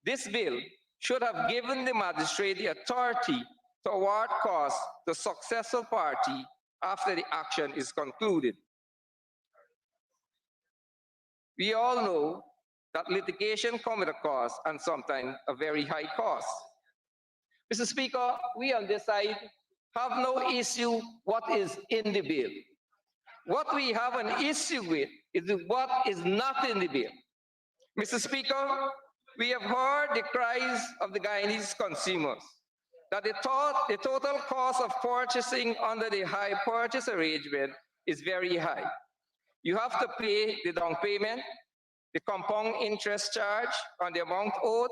this bill should have given the magistrate the authority to award costs to the successful party after the action is concluded. We all know that litigation comes with a cost and sometimes a very high cost. Mr. Speaker, we on this side have no issue what is in the bill. What we have an issue with is what is not in the bill. Mr. Speaker, we have heard the cries of the Guyanese consumers that the total cost of purchasing under the hire purchase arrangement is very high. You have to pay the down payment, the compound interest charge on the amount owed,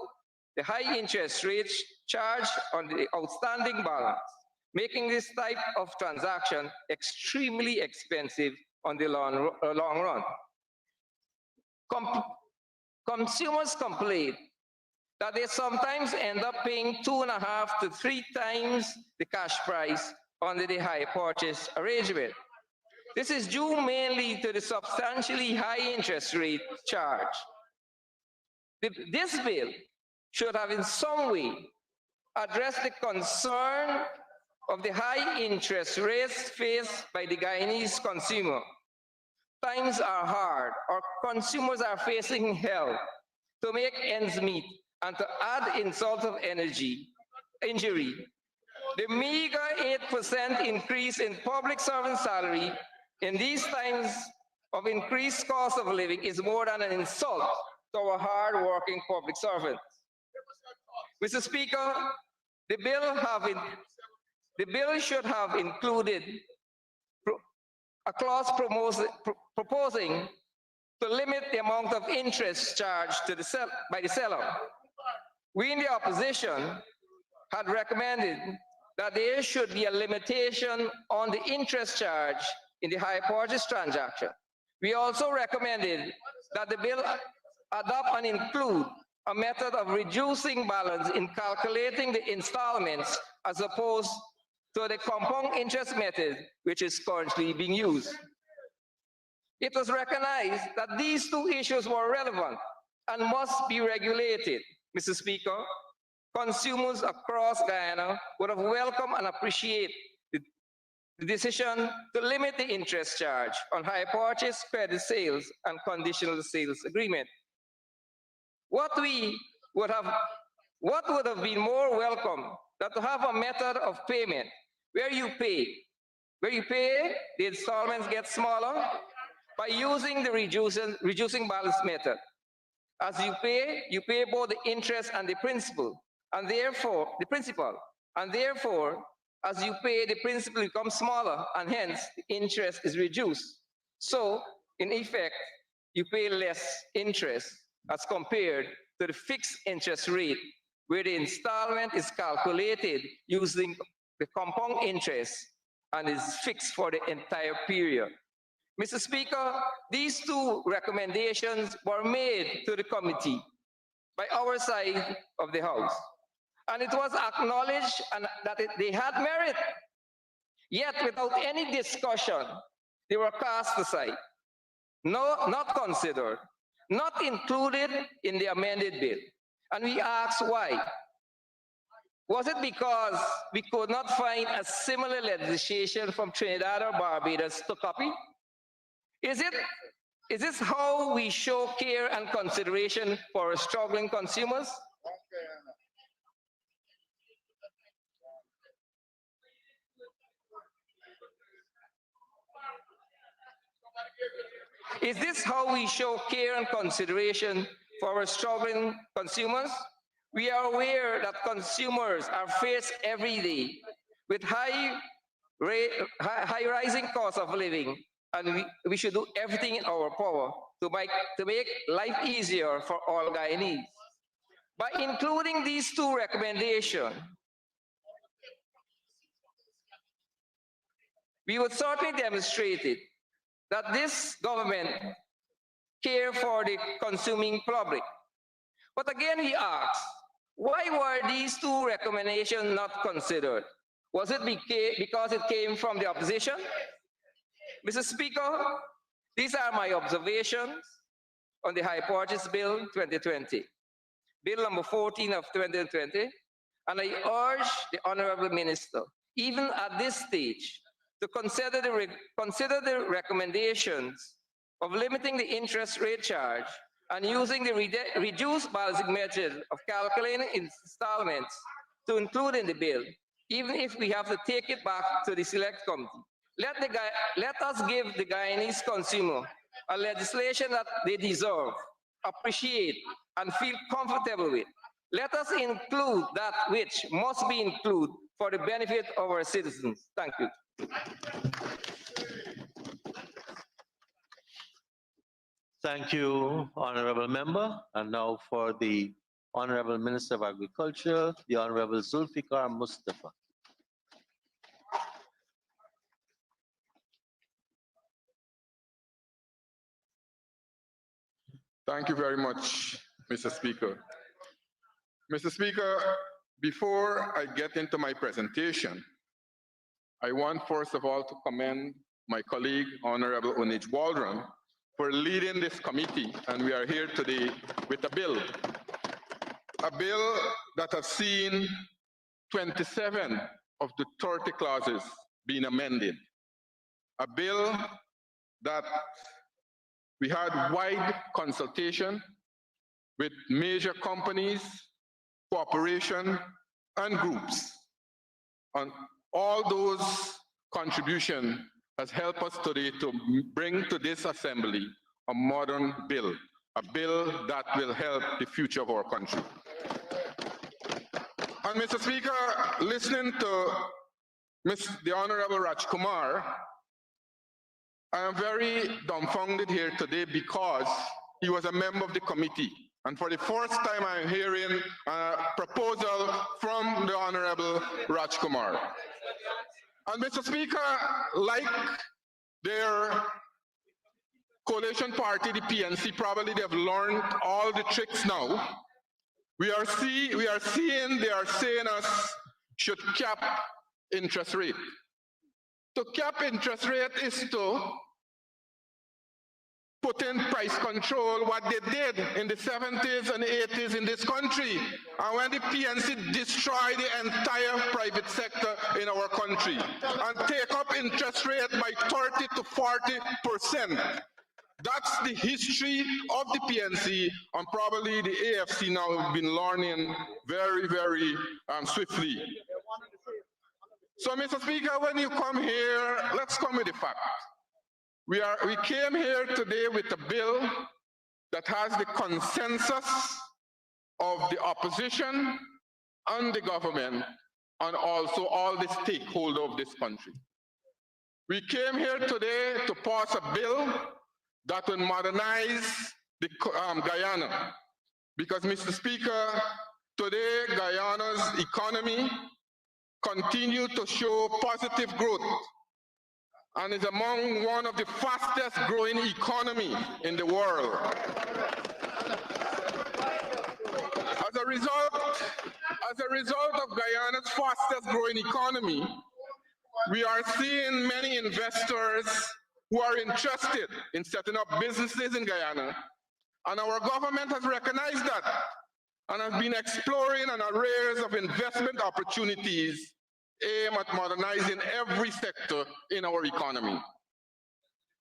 the high interest rates charged on the outstanding balance, making this type of transaction extremely expensive on the long run. Consumers complain that they sometimes end up paying 2.5 to 3 times the cash price under the hire purchase arrangement. This is due mainly to the substantially high interest rate charge. This bill should have in some way addressed the concern of the high interest rates faced by the Guyanese consumer. Times are hard, our consumers are facing hell to make ends meet, and to add insult of injury, the meager 8% increase in public servant salary in these times of increased cost of living is more than an insult to our hard-working public servants. Mr. Speaker, the bill should have included a clause proposing to limit the amount of interest charged by the seller. We in the opposition had recommended that there should be a limitation on the interest charge in the hire purchase transaction. We also recommended that the bill adopt and include a method of reducing balance in calculating the installments as opposed to the compound interest method which is currently being used. It was recognized that these two issues were relevant and must be regulated. Mr. Speaker, consumers across Guyana would have welcomed and appreciated the decision to limit the interest charge on hire purchase, credit sales, and conditional sales agreement. What would have been more welcome than to have a method of payment where you pay where you pay, the installments get smaller by using the reducing balance method. As you pay both the interest and the principal, and therefore the principal, and therefore, as you pay, the principal becomes smaller, and hence the interest is reduced. So, in effect, you pay less interest as compared to the fixed interest rate, where the installment is calculated using the compound interest and is fixed for the entire period. Mr. Speaker, these two recommendations were made to the committee by our side of the House, and it was acknowledged and that they had merit. Yet, without any discussion, they were cast aside, not considered, not included in the amended bill. And we asked why. Was it because we could not find a similar legislation from Trinidad or Barbados to copy? Is this how we show care and consideration for struggling consumers? Is this how we show care and consideration for our struggling consumers? We are aware that consumers are faced every day with high rising costs of living, and we should do everything in our power to make life easier for all Guyanese. By including these two recommendations, we would certainly demonstrate it, that this government cares for the consuming public. But again, we ask, why were these two recommendations not considered? Was it because it came from the opposition? Mr. Speaker, these are my observations on the High Purchase Bill 2020, Bill number 14 of 2020, and I urge the Honorable Minister, even at this stage, to consider the recommendations of limiting the interest rate charge and using the reduced balancing method of calculating installments to include in the bill, even if we have to take it back to the select committee. Let us give the Guyanese consumer a legislation that they deserve, appreciate, and feel comfortable with. Let us include that which must be included for the benefit of our citizens. Thank you. Thank you, Honorable Member. And now for the Honorable Minister of Agriculture, the Honorable Zulfikar Mustafa. Thank you very much, Mr. Speaker. Mr. Speaker, before I get into my presentation, I want first of all to commend my colleague, Honorable Onij Waldron, for leading this committee, and we are here today with a bill that has seen 27 of the 30 clauses being amended, a bill that we had wide consultation with major companies, cooperation, and groups. And all those contributions has helped us today to bring to this assembly a modern bill, a bill that will help the future of our country. And Mr. Speaker, listening to the Honorable Rajkumar, I am very dumbfounded here today because he was a member of the committee. And for the first time, I'm hearing a proposal from the Honorable Rajkumar. And Mr. Speaker, like their coalition party, the PNC, probably they've learned all the tricks now. We are seeing they are saying us should cap interest rate. To cap interest rate is to put in price control, what they did in the 70s and 80s in this country. And when the PNC destroyed the entire private sector in our country and take up interest rate by 30 to 40%. That's the history of the PNC, and probably the AFC now have been learning very, very swiftly. So, Mr. Speaker, when you come here, let's come with the fact. We came here today with a bill that has the consensus of the opposition and the government and also all the stakeholders of this country. We came here today to pass a bill that will modernize the Guyana. Because, Mr. Speaker, today Guyana's economy continues to show positive growth and is among one of the fastest growing economies in the world. As a result of Guyana's fastest growing economy, we are seeing many investors who are interested in setting up businesses in Guyana. And our government has recognized that and has been exploring an array of investment opportunities aimed at modernizing every sector in our economy.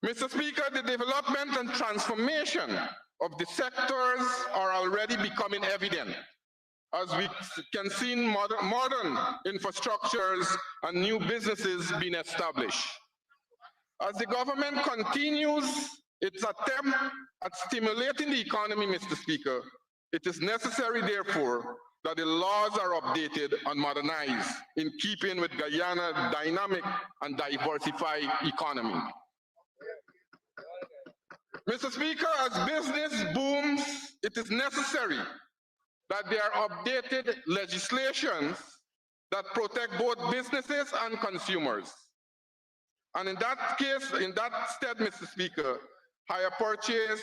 Mr. Speaker, the development and transformation of the sectors are already becoming evident, as we can see in modern infrastructures and new businesses being established. As the government continues its attempt at stimulating the economy, Mr. Speaker, it is necessary, therefore, that the laws are updated and modernized in keeping with Guyana's dynamic and diversified economy. Mr. Speaker, as business booms, it is necessary that there are updated legislations that protect both businesses and consumers. And in that case, in that stead, Mr. Speaker, hire purchase,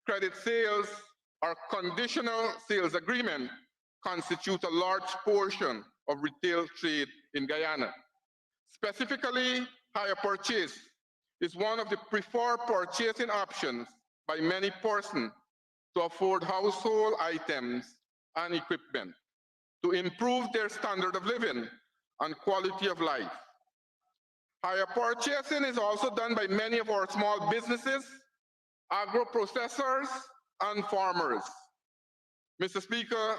credit sales, or conditional sales agreement constitute a large portion of retail trade in Guyana. Specifically, hire purchase is one of the preferred purchasing options by many persons to afford household items and equipment, to improve their standard of living and quality of life. Hire purchasing is also done by many of our small businesses, agro-processors, and farmers. Mr. Speaker,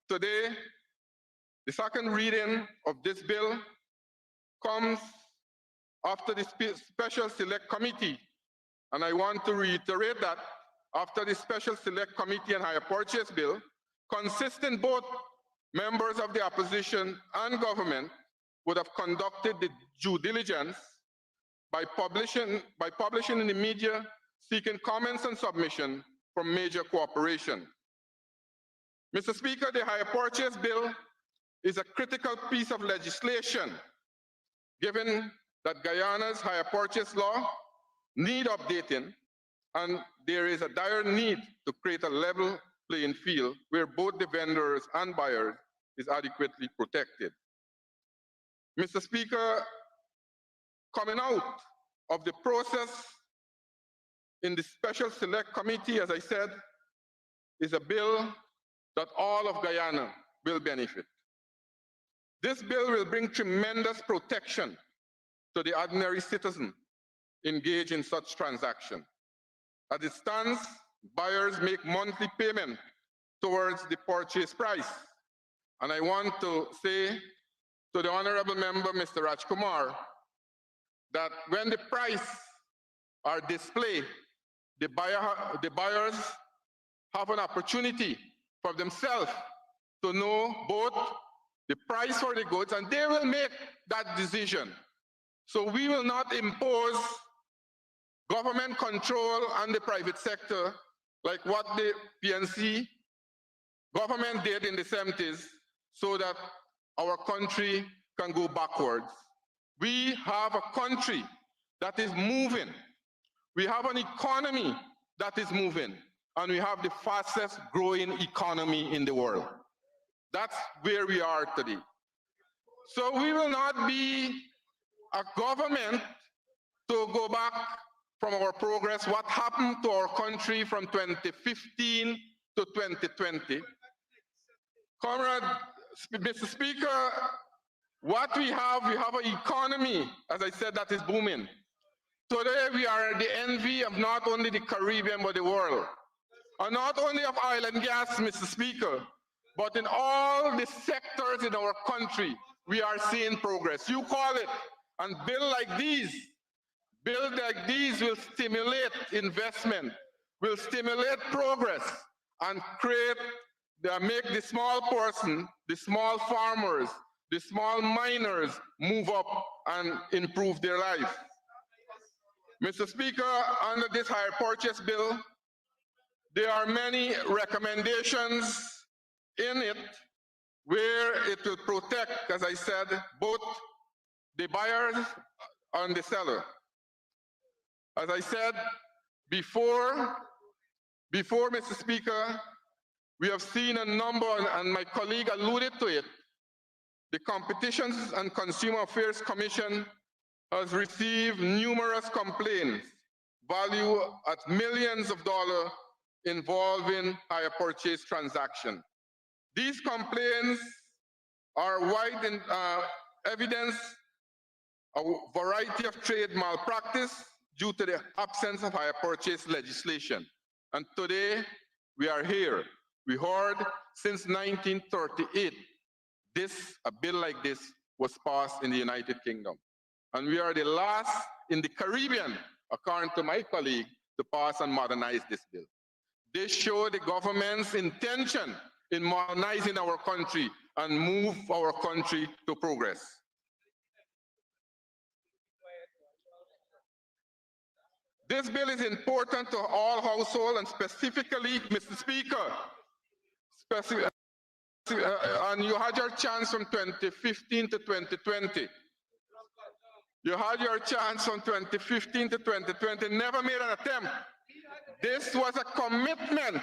today, the second reading of this bill comes after the Special Select Committee, and I want to reiterate that after the Special Select Committee and Hire Purchase Bill, consisting both members of the opposition and government would have conducted the due diligence by publishing in the media, seeking comments and submission from major corporations. Mr. Speaker, the Hire Purchase Bill is a critical piece of legislation, given that Guyana's hire purchase law need updating, and there is a dire need to create a level playing field where both the vendors and buyers is adequately protected. Mr. Speaker, coming out of the process in the Special Select Committee, as I said, is a bill that all of Guyana will benefit. This bill will bring tremendous protection to the ordinary citizen engaged in such transaction. As it stands, buyers make monthly payment towards the purchase price. And I want to say to the Honorable Member, Mr. Rajkumar, that when the price are displayed, the buyers have an opportunity for themselves to know both the price for the goods, and they will make that decision. So we will not impose government control on the private sector like what the PNC government did in the 70s so that our country can go backwards. We have a country that is moving. We have an economy that is moving, and we have the fastest growing economy in the world. That's where we are today. So we will not be a government to go back from our progress, what happened to our country from 2015 to 2020. Comrade, Mr. Speaker, what we have an economy, as I said, that is booming. Today we are the envy of not only the Caribbean, but the world. And not only of oil and gas, Mr. Speaker, but in all the sectors in our country, we are seeing progress. You call it, and bills like these will stimulate investment, will stimulate progress, and make the small person, the small farmers, the small miners move up and improve their life. Mr. Speaker, under this hire purchase bill, there are many recommendations in it where it will protect, as I said, both the buyers and the seller. As I said before, Mr. Speaker, we have seen a number, and my colleague alluded to it, the Competition and Consumer Affairs Commission has received numerous complaints valued at millions of dollars involving hire purchase transactions. These complaints are wide in evidence a variety of trade malpractice due to the absence of hire purchase legislation. And today we are here. We heard since 1938, a bill like this was passed in the United Kingdom. And we are the last in the Caribbean, according to my colleague, to pass and modernize this bill. This shows the government's intention in modernizing our country and move our country to progress. This bill is important to all households, and specifically, Mr. Speaker, and you had your chance from 2015 to 2020. You had your chance from 2015 to 2020, never made an attempt. This was a commitment.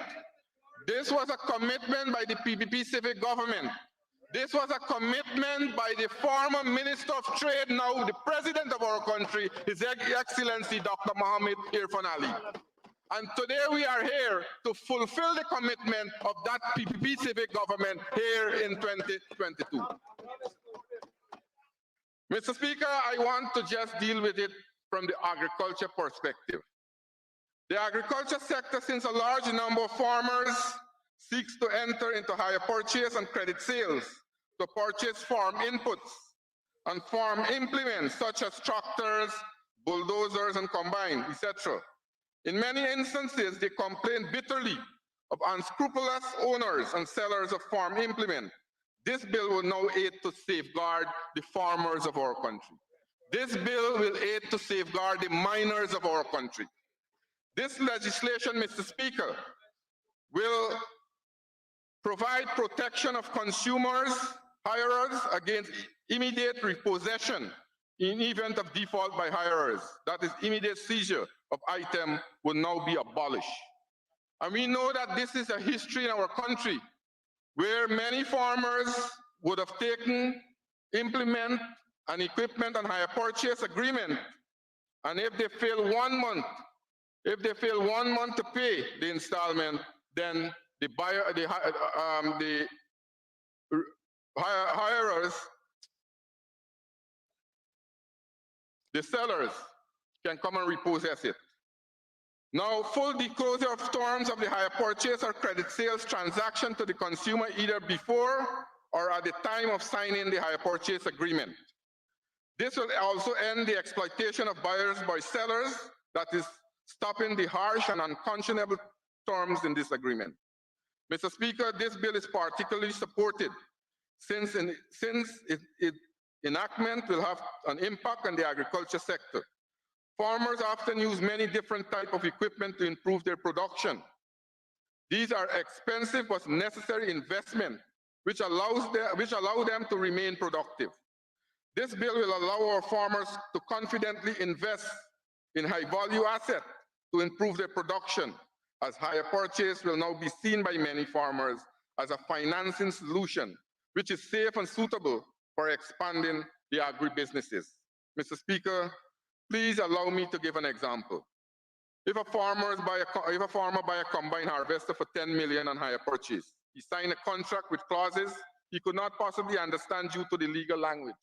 This was a commitment by the PPP civic government. This was a commitment by the former Minister of Trade, now the President of our country, His Excellency Dr. Mohammed Irfan Ali. And today we are here to fulfill the commitment of that PPP civic government here in 2022. Mr. Speaker, I want to just deal with it from the agriculture perspective. The agriculture sector, since a large number of farmers seeks to enter into hire purchase and credit sales to purchase farm inputs and farm implements such as tractors, bulldozers, and combine, etc. In many instances, they complain bitterly of unscrupulous owners and sellers of farm implements. This bill will now aid to safeguard the farmers of our country. This bill will aid to safeguard the miners of our country. This legislation, Mr. Speaker, will provide protection of consumers, hirers against immediate repossession in event of default by hirers. That is, immediate seizure of item will now be abolished. And we know that this is a history in our country where many farmers would have taken implement and equipment and hire purchase agreement, and if they fail 1 month, to pay the installment, then the buyer, the hirers, the sellers can come and repossess it. Now, full disclosure of terms of the hire purchase or credit sales transaction to the consumer either before or at the time of signing the hire purchase agreement. This will also end the exploitation of buyers by sellers, that is, stopping the harsh and unconscionable terms in this agreement. Mr. Speaker, this bill is particularly supported since its enactment will have an impact on the agriculture sector. Farmers often use many different types of equipment to improve their production. These are expensive but necessary investment, which allow them to remain productive. This bill will allow our farmers to confidently invest in high-value assets to improve their production, as hire purchase will now be seen by many farmers as a financing solution, which is safe and suitable for expanding the agribusinesses. Mr. Speaker, please allow me to give an example. If a farmer buy a combine harvester for 10 million on hire purchase, he signed a contract with clauses he could not possibly understand due to the legal language.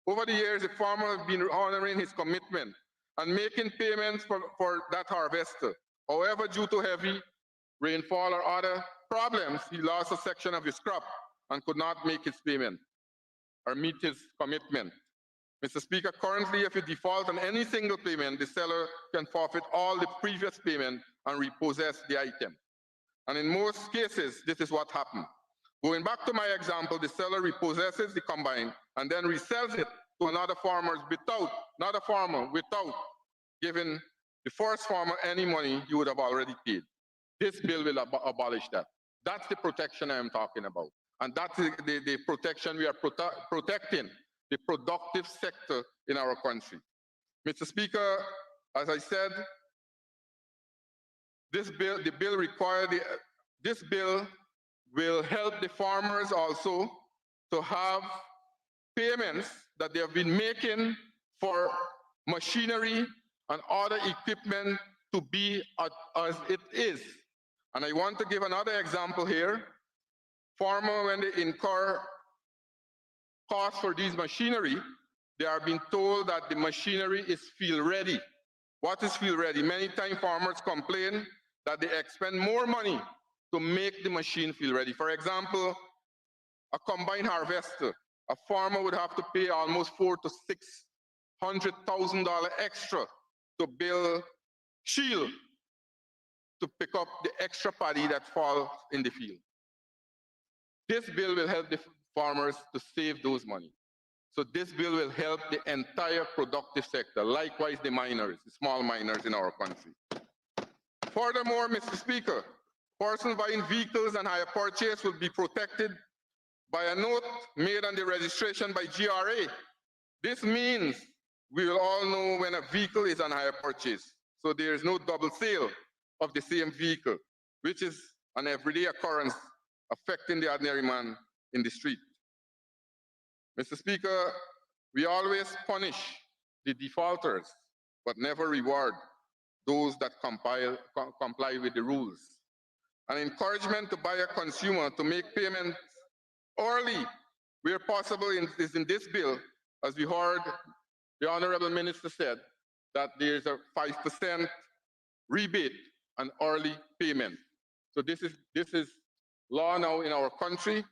Over the years, the farmer has been honoring his commitment and making payments for that harvester. However, due to heavy rainfall or other problems, he lost a section of his crop and could not make his payment. or meet his commitment. Mr. Speaker, currently, if you default on any single payment, the seller can forfeit all the previous payment and repossess the item. And in most cases, this is what happened. Going back to my example, the seller repossesses the combine and then resells it to another farmer without giving the first farmer any money you would have already paid. This bill will abolish that. That's the protection I am talking about. And that's the protection we are protecting, the productive sector in our country. Mr. Speaker, as I said, this bill will help the farmers also to have payments that they have been making for machinery and other equipment to be as it is. And I want to give another example here. Farmers, when they incur costs for these machinery, they are being told that the machinery is field ready. What is field ready? Many times farmers complain that they expend more money to make the machine field ready. For example, a combine harvester, a farmer would have to pay almost $400,000 to $600,000 extra to build shield to pick up the extra paddy that falls in the field. This bill will help the farmers to save those money. So this bill will help the entire productive sector, likewise the miners, the small miners in our country. Furthermore, Mr. Speaker, persons buying vehicles and hire purchase will be protected by a note made on the registration by GRA. This means we will all know when a vehicle is on hire purchase. So there is no double sale of the same vehicle, which is an everyday occurrence affecting the ordinary man in the street. Mr. Speaker, we always punish the defaulters, but never reward those that comply with the rules. An encouragement to buyer consumer to make payments early where possible is in this bill, as we heard the Honorable Minister said, that there is a 5% rebate on early payment. So this is law now in our country.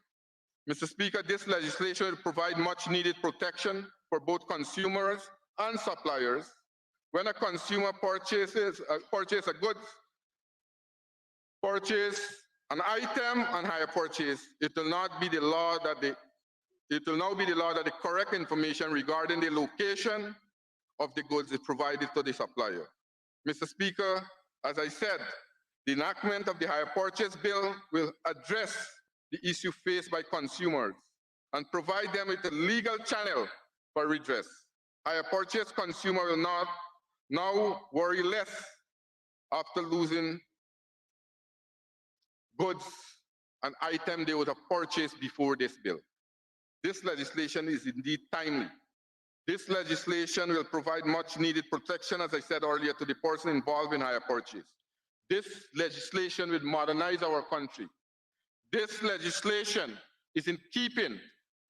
Mr. Speaker, this legislation will provide much needed protection for both consumers and suppliers. When a consumer purchases a goods, purchase an item on hire purchase, it will now be the law that the correct information regarding the location of the goods is provided to the supplier. Mr. Speaker, as I said, the enactment of the hire purchase bill will address the issue faced by consumers and provide them with a legal channel for redress. Hire purchase consumer will not now worry less after losing goods and items they would have purchased before this bill. This legislation is indeed timely. This legislation will provide much needed protection, as I said earlier, to the person involved in hire purchase. This legislation will modernize our country. This legislation is in keeping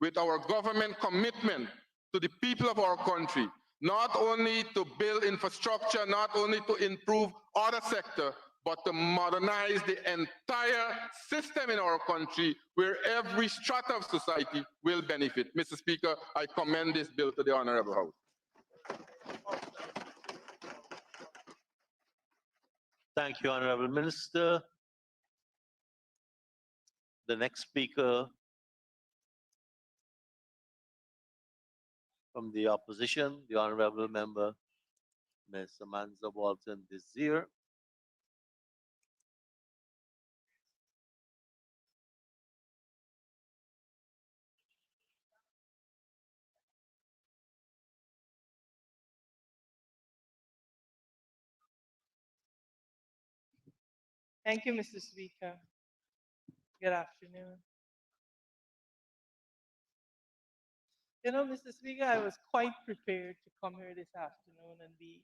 with our government commitment to the people of our country, not only to build infrastructure, not only to improve other sectors, but to modernize the entire system in our country where every strata of society will benefit. Mr. Speaker, I commend this bill to the Honorable House. Thank you, Honorable Minister. The next speaker from the opposition, the Honorable Member, Ms. Samantha Walton Desir. Thank you, Mr. Speaker. Good afternoon. You know, Mr. Speaker, I was quite prepared to come here this afternoon and be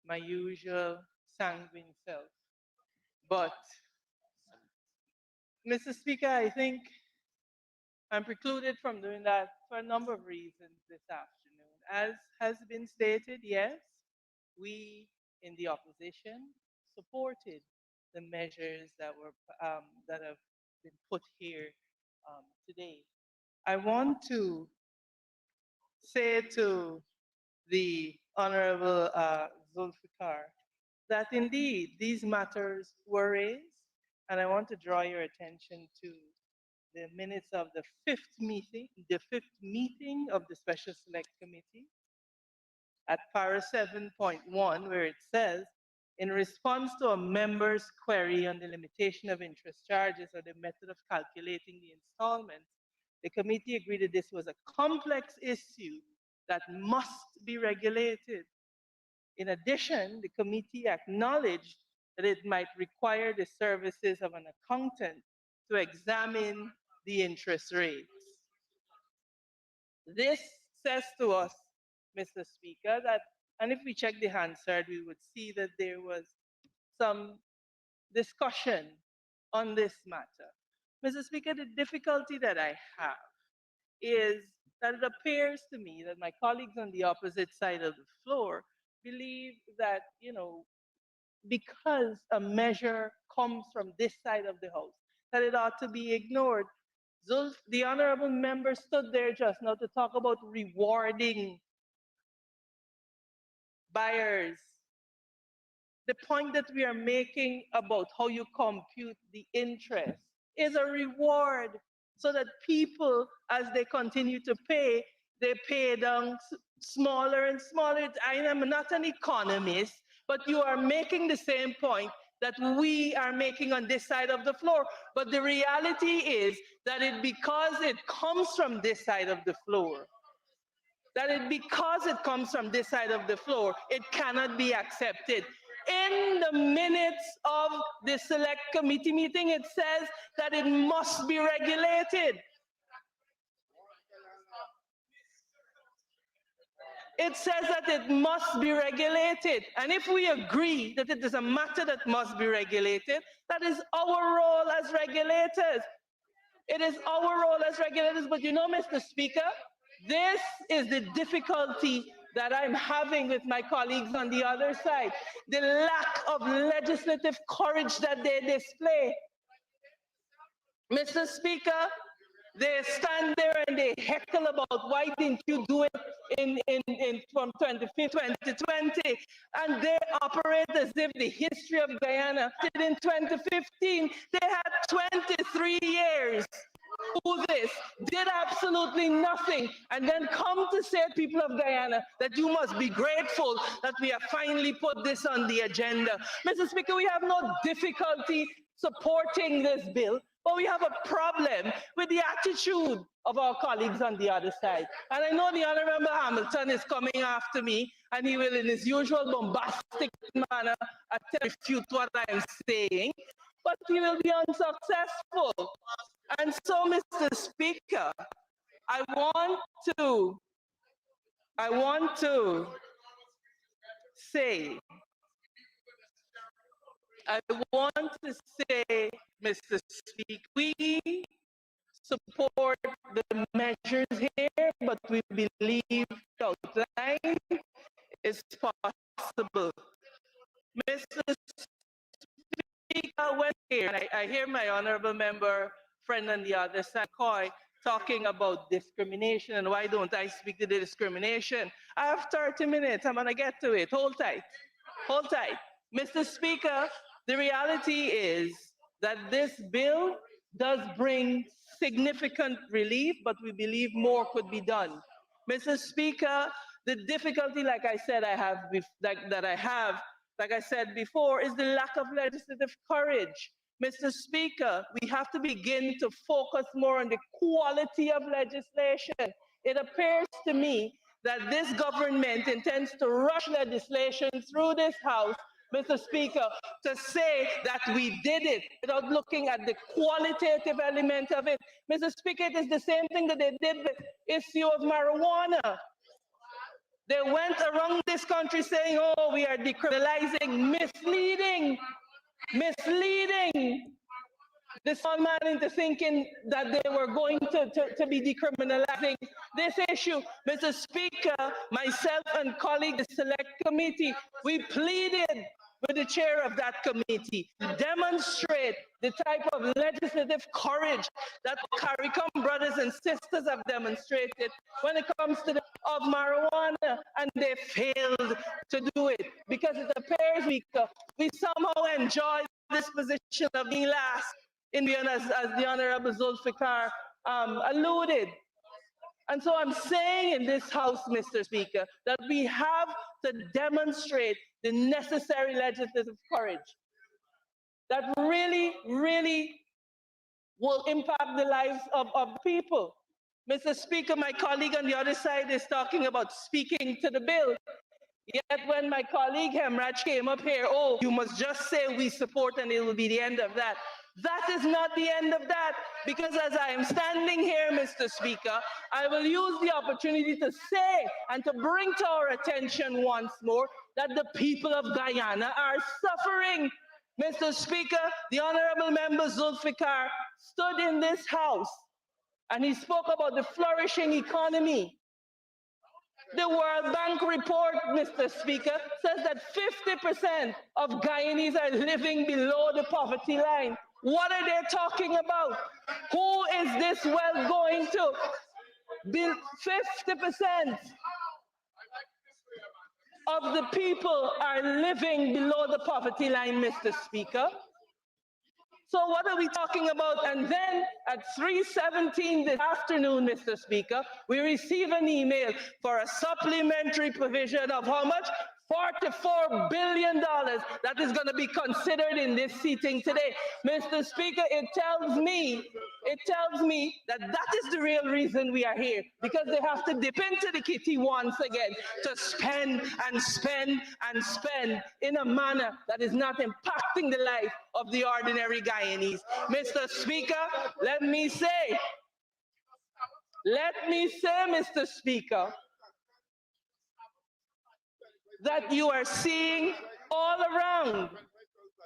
my usual sanguine self. But, Mr. Speaker, I think I'm precluded from doing that for a number of reasons this afternoon. As has been stated, yes, we in the opposition supported the measures that have been put here today. I want to say to the Honorable Zulfikar that indeed these matters were raised, and I want to draw your attention to the minutes of the fifth meeting of the Special Select Committee at para 7.1, where it says, in response to a member's query on the limitation of interest charges or the method of calculating the installments, the committee agreed that this was a complex issue that must be regulated. In addition, the committee acknowledged that it might require the services of an accountant to examine the interest rates. This says to us, Mr. Speaker, that, and if we check the Hansard, we would see that there was some discussion on this matter. Mr. Speaker, the difficulty that I have is that it appears to me that my colleagues on the opposite side of the floor believe that, because a measure comes from this side of the house, that it ought to be ignored. The honorable member stood there just now to talk about rewarding buyers. The point that we are making about how you compute the interest is a reward so that people, as they continue to pay, they pay down smaller and smaller. I am not an economist, but you are making the same point that we are making on this side of the floor. But the reality is that because it comes from this side of the floor, because it comes from this side of the floor, it cannot be accepted. In the minutes of the select committee meeting, it says that it must be regulated. It says that it must be regulated. And if we agree that it is a matter that must be regulated, that is our role as regulators. It is our role as regulators. But Mr. Speaker, this is the difficulty that I'm having with my colleagues on the other side. The lack of legislative courage that they display. Mr. Speaker, they stand there and they heckle about why didn't you do it from 2020, and they operate as if the history of Guyana in 2015. They had 23 years to do this, did absolutely nothing, and then come to say, people of Guyana, that you must be grateful that we have finally put this on the agenda. Mr. Speaker, we have no difficulty supporting this bill, but we have a problem with the attitude of our colleagues on the other side. And I know the Honorable Hamilton is coming after me, and he will, in his usual bombastic manner, attempt to refute what I'm saying, but he will be unsuccessful. And so, Mr. Speaker, I want to say, Mr. Speaker, we support the measures here, but we believe the outline is possible. Mr. Speaker, when here, and I hear my honorable member friend on the other side, Coy, talking about discrimination and why don't I speak to the discrimination. I have 30 minutes, I'm gonna get to it, hold tight. Mr. Speaker, the reality is that this bill does bring significant relief, but we believe more could be done. Mr. Speaker, the difficulty, like I said before, is the lack of legislative courage. Mr. Speaker, we have to begin to focus more on the quality of legislation. It appears to me that this government intends to rush legislation through this House, Mr. Speaker, to say that we did it without looking at the qualitative element of it. Mr. Speaker, it is the same thing that they did with the issue of marijuana. They went around this country saying, oh, we are decriminalizing, misleading the small man into thinking that they were going to be decriminalizing this issue. Mr. Speaker, myself and colleagues, the Select Committee, we pleaded with the chair of that committee, demonstrate the type of legislative courage that CARICOM brothers and sisters have demonstrated when it comes to the of marijuana, and they failed to do it because it appears we somehow enjoy this position of being last in the as the Honorable Zulfikar alluded. And so I'm saying in this House, Mr. Speaker, that we have to demonstrate the necessary legislative courage that really, really will impact the lives of people. Mr. Speaker, my colleague on the other side is talking about speaking to the bill. Yet when my colleague Hemraj came up here, oh, you must just say we support and it will be the end of that. That is not the end of that, because as I am standing here, Mr. Speaker, I will use the opportunity to say and to bring to our attention once more that the people of Guyana are suffering. Mr. Speaker, the Honorable Member Zulfikar stood in this House and he spoke about the flourishing economy. The World Bank report, Mr. Speaker, says that 50% of Guyanese are living below the poverty line. What are they talking about? Who is this wealth going to? 50% of the people are living below the poverty line, Mr. Speaker. So what are we talking about? And then at 3:17 this afternoon, Mr. Speaker, we receive an email for a supplementary provision of how much? $44 billion that is going to be considered in this seating today. Mr. Speaker, it tells me that that is the real reason we are here, because they have to dip into the kitty once again to spend and spend and spend in a manner that is not impacting the life of the ordinary Guyanese. Mr. Speaker, let me say, Mr. Speaker, that you are seeing all around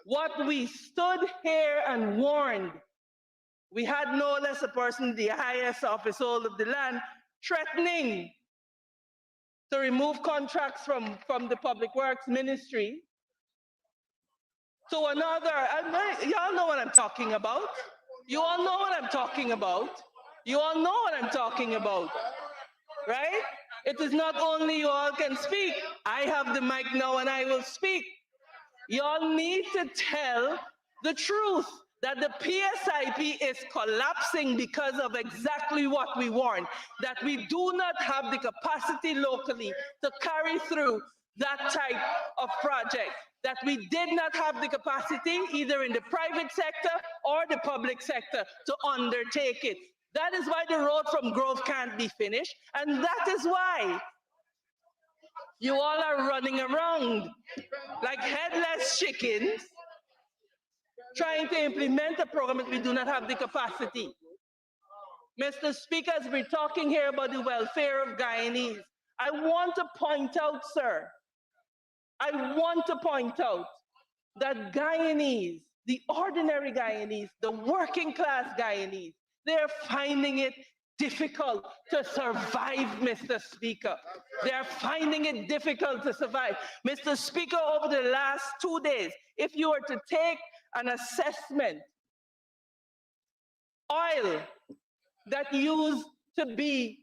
what we stood here and warned. We had no less a person, the highest officer of the land, threatening to remove contracts from the Public Works Ministry to another. Y'all know what I'm talking about. You all know what I'm talking about. You all know what I'm talking about, right? It is not only you all can speak. I have the mic now and I will speak. You all need to tell the truth that the PSIP is collapsing because of exactly what we warned, that we do not have the capacity locally to carry through that type of project, that we did not have the capacity either in the private sector or the public sector to undertake it. That is why the road from Grove can't be finished, and that is why you all are running around like headless chickens trying to implement a program that we do not have the capacity. Mr. Speaker, as we're talking here about the welfare of Guyanese, I want to point out, sir, that Guyanese, the ordinary Guyanese, the working class Guyanese, they're finding it difficult to survive, Mr. Speaker. They're finding it difficult to survive. Mr. Speaker, over the last 2 days, if you were to take an assessment, oil that used to be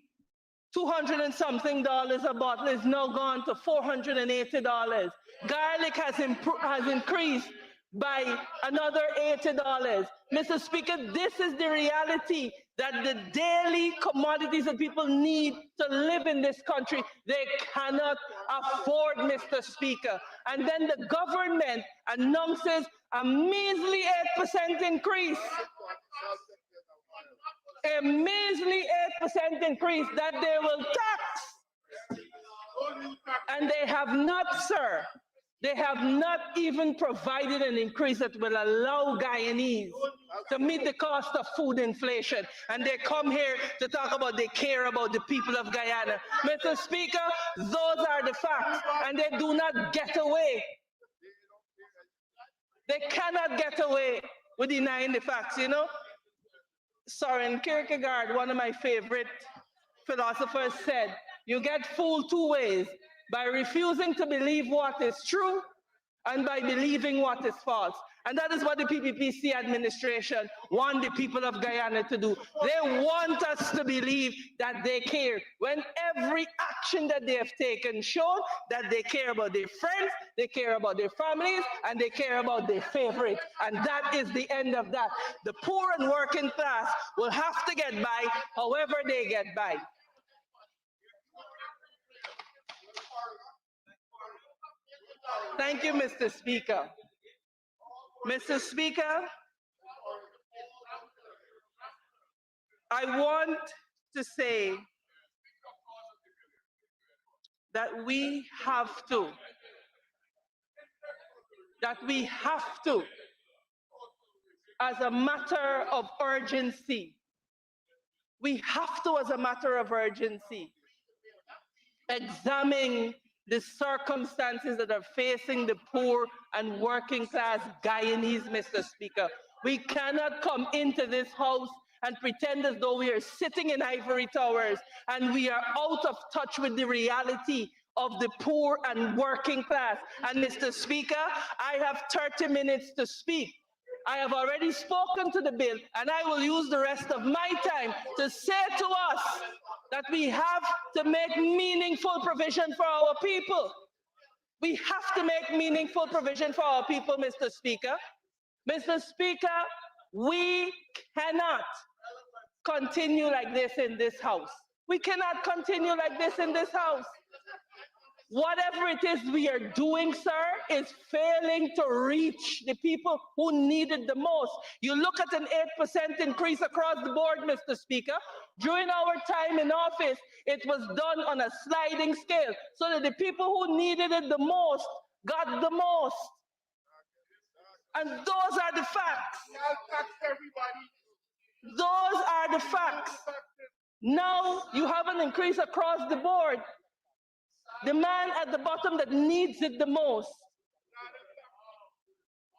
$200 and something a bottle is now gone to $480. Garlic has increased by another $80. Mr. Speaker, this is the reality, that the daily commodities that people need to live in this country, they cannot afford, Mr. Speaker. And then the government announces a measly 8% increase. A measly 8% increase that they will tax. And they have not, sir, they have not even provided an increase that will allow Guyanese to meet the cost of food inflation. And they come here to talk about they care about the people of Guyana. Mr. Speaker, those are the facts, and they do not get away. They cannot get away with denying the facts, you know? Soren Kierkegaard, one of my favorite philosophers, said, you get fooled two ways: by refusing to believe what is true and by believing what is false. And that is what the PPPC administration want the people of Guyana to do. They want us to believe that they care, when every action that they have taken shows that they care about their friends, they care about their families, and they care about their favorites. And that is the end of that. The poor and working class will have to get by however they get by. Thank you, Mr. Speaker. Mr. Speaker, I want to say that we have to, as a matter of urgency, examine the circumstances that are facing the poor and working class Guyanese, Mr. Speaker. We cannot come into this house and pretend as though we are sitting in ivory towers and we are out of touch with the reality of the poor and working class. And Mr. Speaker, I have 30 minutes to speak. I have already spoken to the bill, and I will use the rest of my time to say to us that we have to make meaningful provision for our people. We have to make meaningful provision for our people, Mr. Speaker. Mr. Speaker, we cannot continue like this in this house. We cannot continue like this in this house. Whatever it is we are doing, sir, is failing to reach the people who need it the most. You look at an 8% increase across the board, Mr. Speaker. During our time in office, it was done on a sliding scale so that the people who needed it the most got the most. And those are the facts. Those are the facts. Now you have an increase across the board. The man at the bottom that needs it the most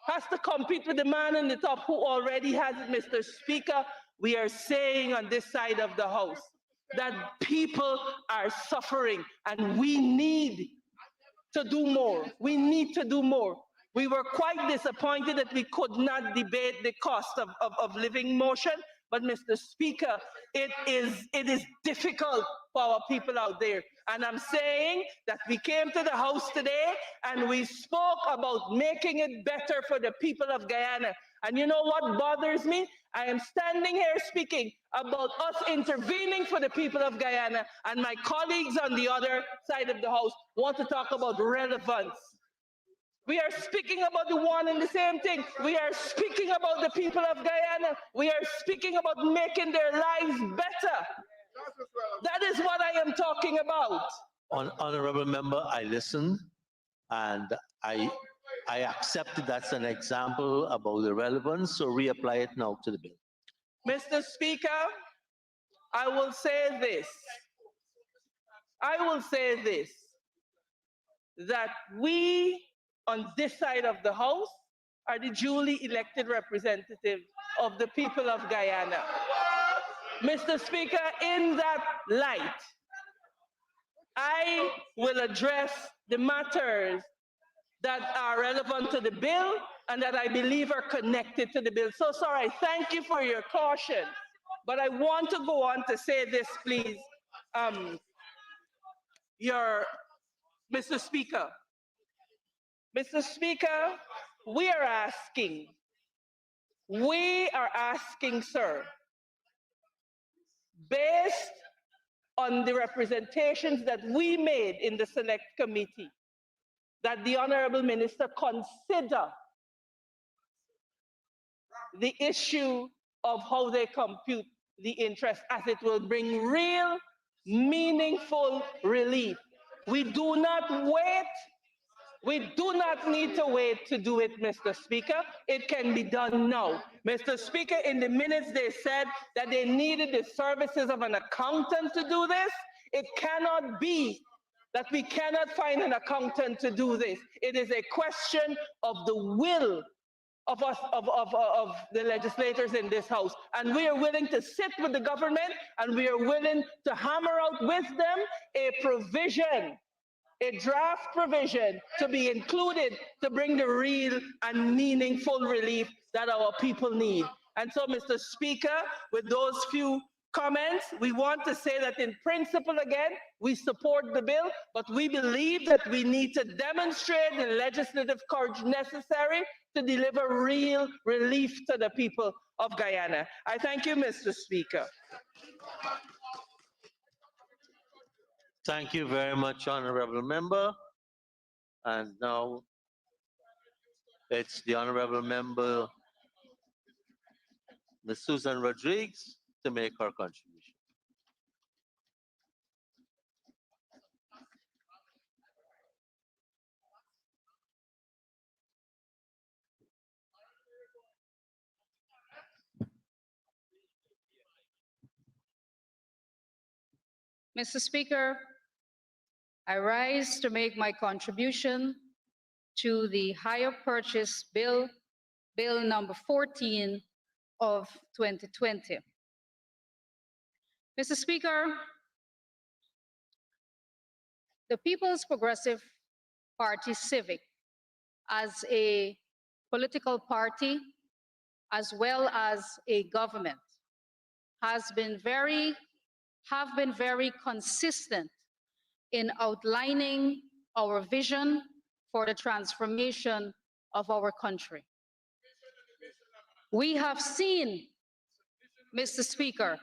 has to compete with the man in the top who already has it, Mr. Speaker. We are saying on this side of the house that people are suffering and we need to do more. We need to do more. We were quite disappointed that we could not debate the cost of living motion, but Mr. Speaker, it is difficult for our people out there. And I'm saying that we came to the House today and we spoke about making it better for the people of Guyana. And you know what bothers me? I am standing here speaking about us intervening for the people of Guyana, and my colleagues on the other side of the House want to talk about relevance. We are speaking about the one and the same thing. We are speaking about the people of Guyana. We are speaking about making their lives better. That is what I am talking about. Honorable member, I listened and I accepted that's an example about the relevance, so reapply it now to the bill. Mr. Speaker, I will say this. That we on this side of the House are the duly elected representatives of the people of Guyana. Mr. Speaker, in that light, I will address the matters that are relevant to the bill and that I believe are connected to the bill. So, sir, I thank you for your caution, but I want to go on to say this, please. Mr. Speaker, we are asking, sir, based on the representations that we made in the Select Committee, that the Honorable Minister consider the issue of how they compute the interest, as it will bring real, meaningful relief. We do not wait. We do not need to wait to do it, Mr. Speaker. It can be done now. Mr. Speaker, in the minutes they said that they needed the services of an accountant to do this. It cannot be that we cannot find an accountant to do this. It is a question of the will of us, of the legislators in this House. And we are willing to sit with the government and we are willing to hammer out with them a provision a draft provision to be included to bring the real and meaningful relief that our people need. And so, Mr. Speaker, with those few comments, we want to say that in principle, again, we support the bill, but we believe that we need to demonstrate the legislative courage necessary to deliver real relief to the people of Guyana. I thank you, Mr. Speaker. Thank you very much, Honorable Member. And now it's the Honorable Member, Ms. Susan Rodriguez, to make her contribution. Mr. Speaker, I rise to make my contribution to the Hire Purchase Bill, Bill number 14 of 2020. Mr. Speaker, the People's Progressive Party Civic, as a political party, as well as a government, have been very consistent in outlining our vision for the transformation of our country. We have seen, Mr. Speaker,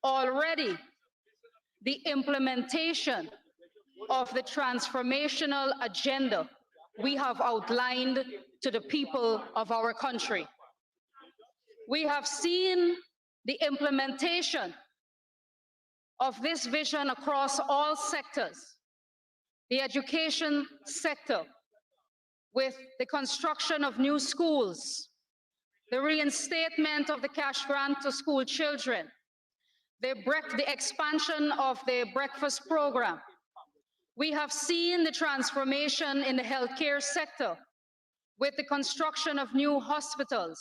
already the implementation of the transformational agenda we have outlined to the people of our country. We have seen the implementation of this vision across all sectors. The education sector, with the construction of new schools, the reinstatement of the cash grant to school children, the expansion of the breakfast program. We have seen the transformation in the healthcare sector with the construction of new hospitals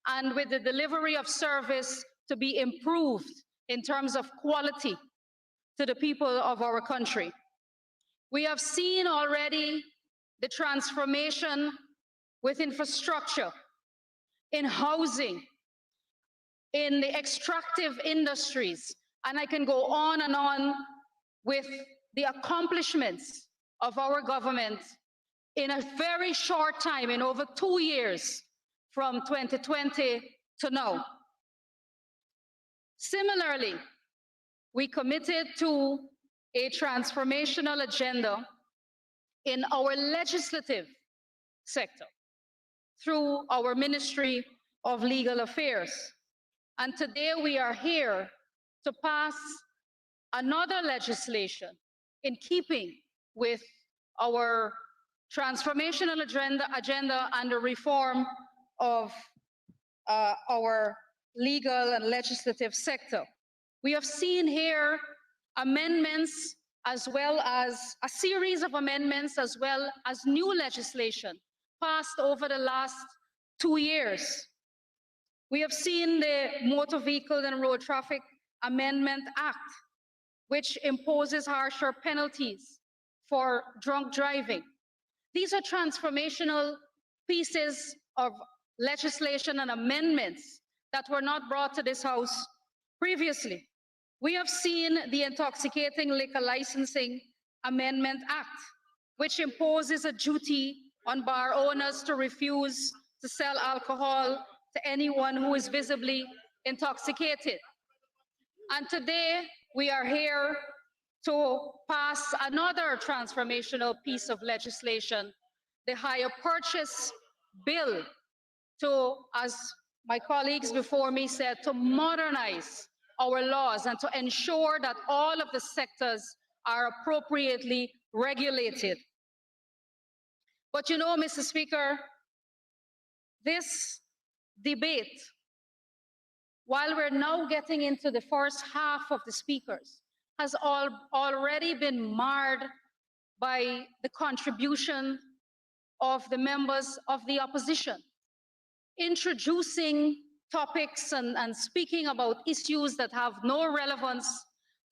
and with the delivery of service to be improved in terms of quality to the people of our country. We have seen already the transformation with infrastructure, in housing, in the extractive industries, and I can go on and on with the accomplishments of our government in a very short time, in over 2 years, from 2020 to now. Similarly, we committed to a transformational agenda in our legislative sector through our Ministry of Legal Affairs. And today we are here to pass another legislation in keeping with our transformational agenda and the reform of our legal and legislative sector. We have seen here amendments, as well as a series of amendments, as well as new legislation passed over the last 2 years. We have seen the Motor Vehicle and Road Traffic Amendment Act, which imposes harsher penalties for drunk driving. These are transformational pieces of legislation and amendments that were not brought to this House previously. We have seen the Intoxicating Liquor Licensing Amendment Act, which imposes a duty on bar owners to refuse to sell alcohol to anyone who is visibly intoxicated. And today, we are here to pass another transformational piece of legislation, the Hire Purchase Bill, to, as my colleagues before me said, to modernize our laws and to ensure that all of the sectors are appropriately regulated. But you know, Mr. Speaker, this debate, while we're now getting into the first half of the speakers, has already been marred by the contribution of the members of the opposition, introducing topics and speaking about issues that have no relevance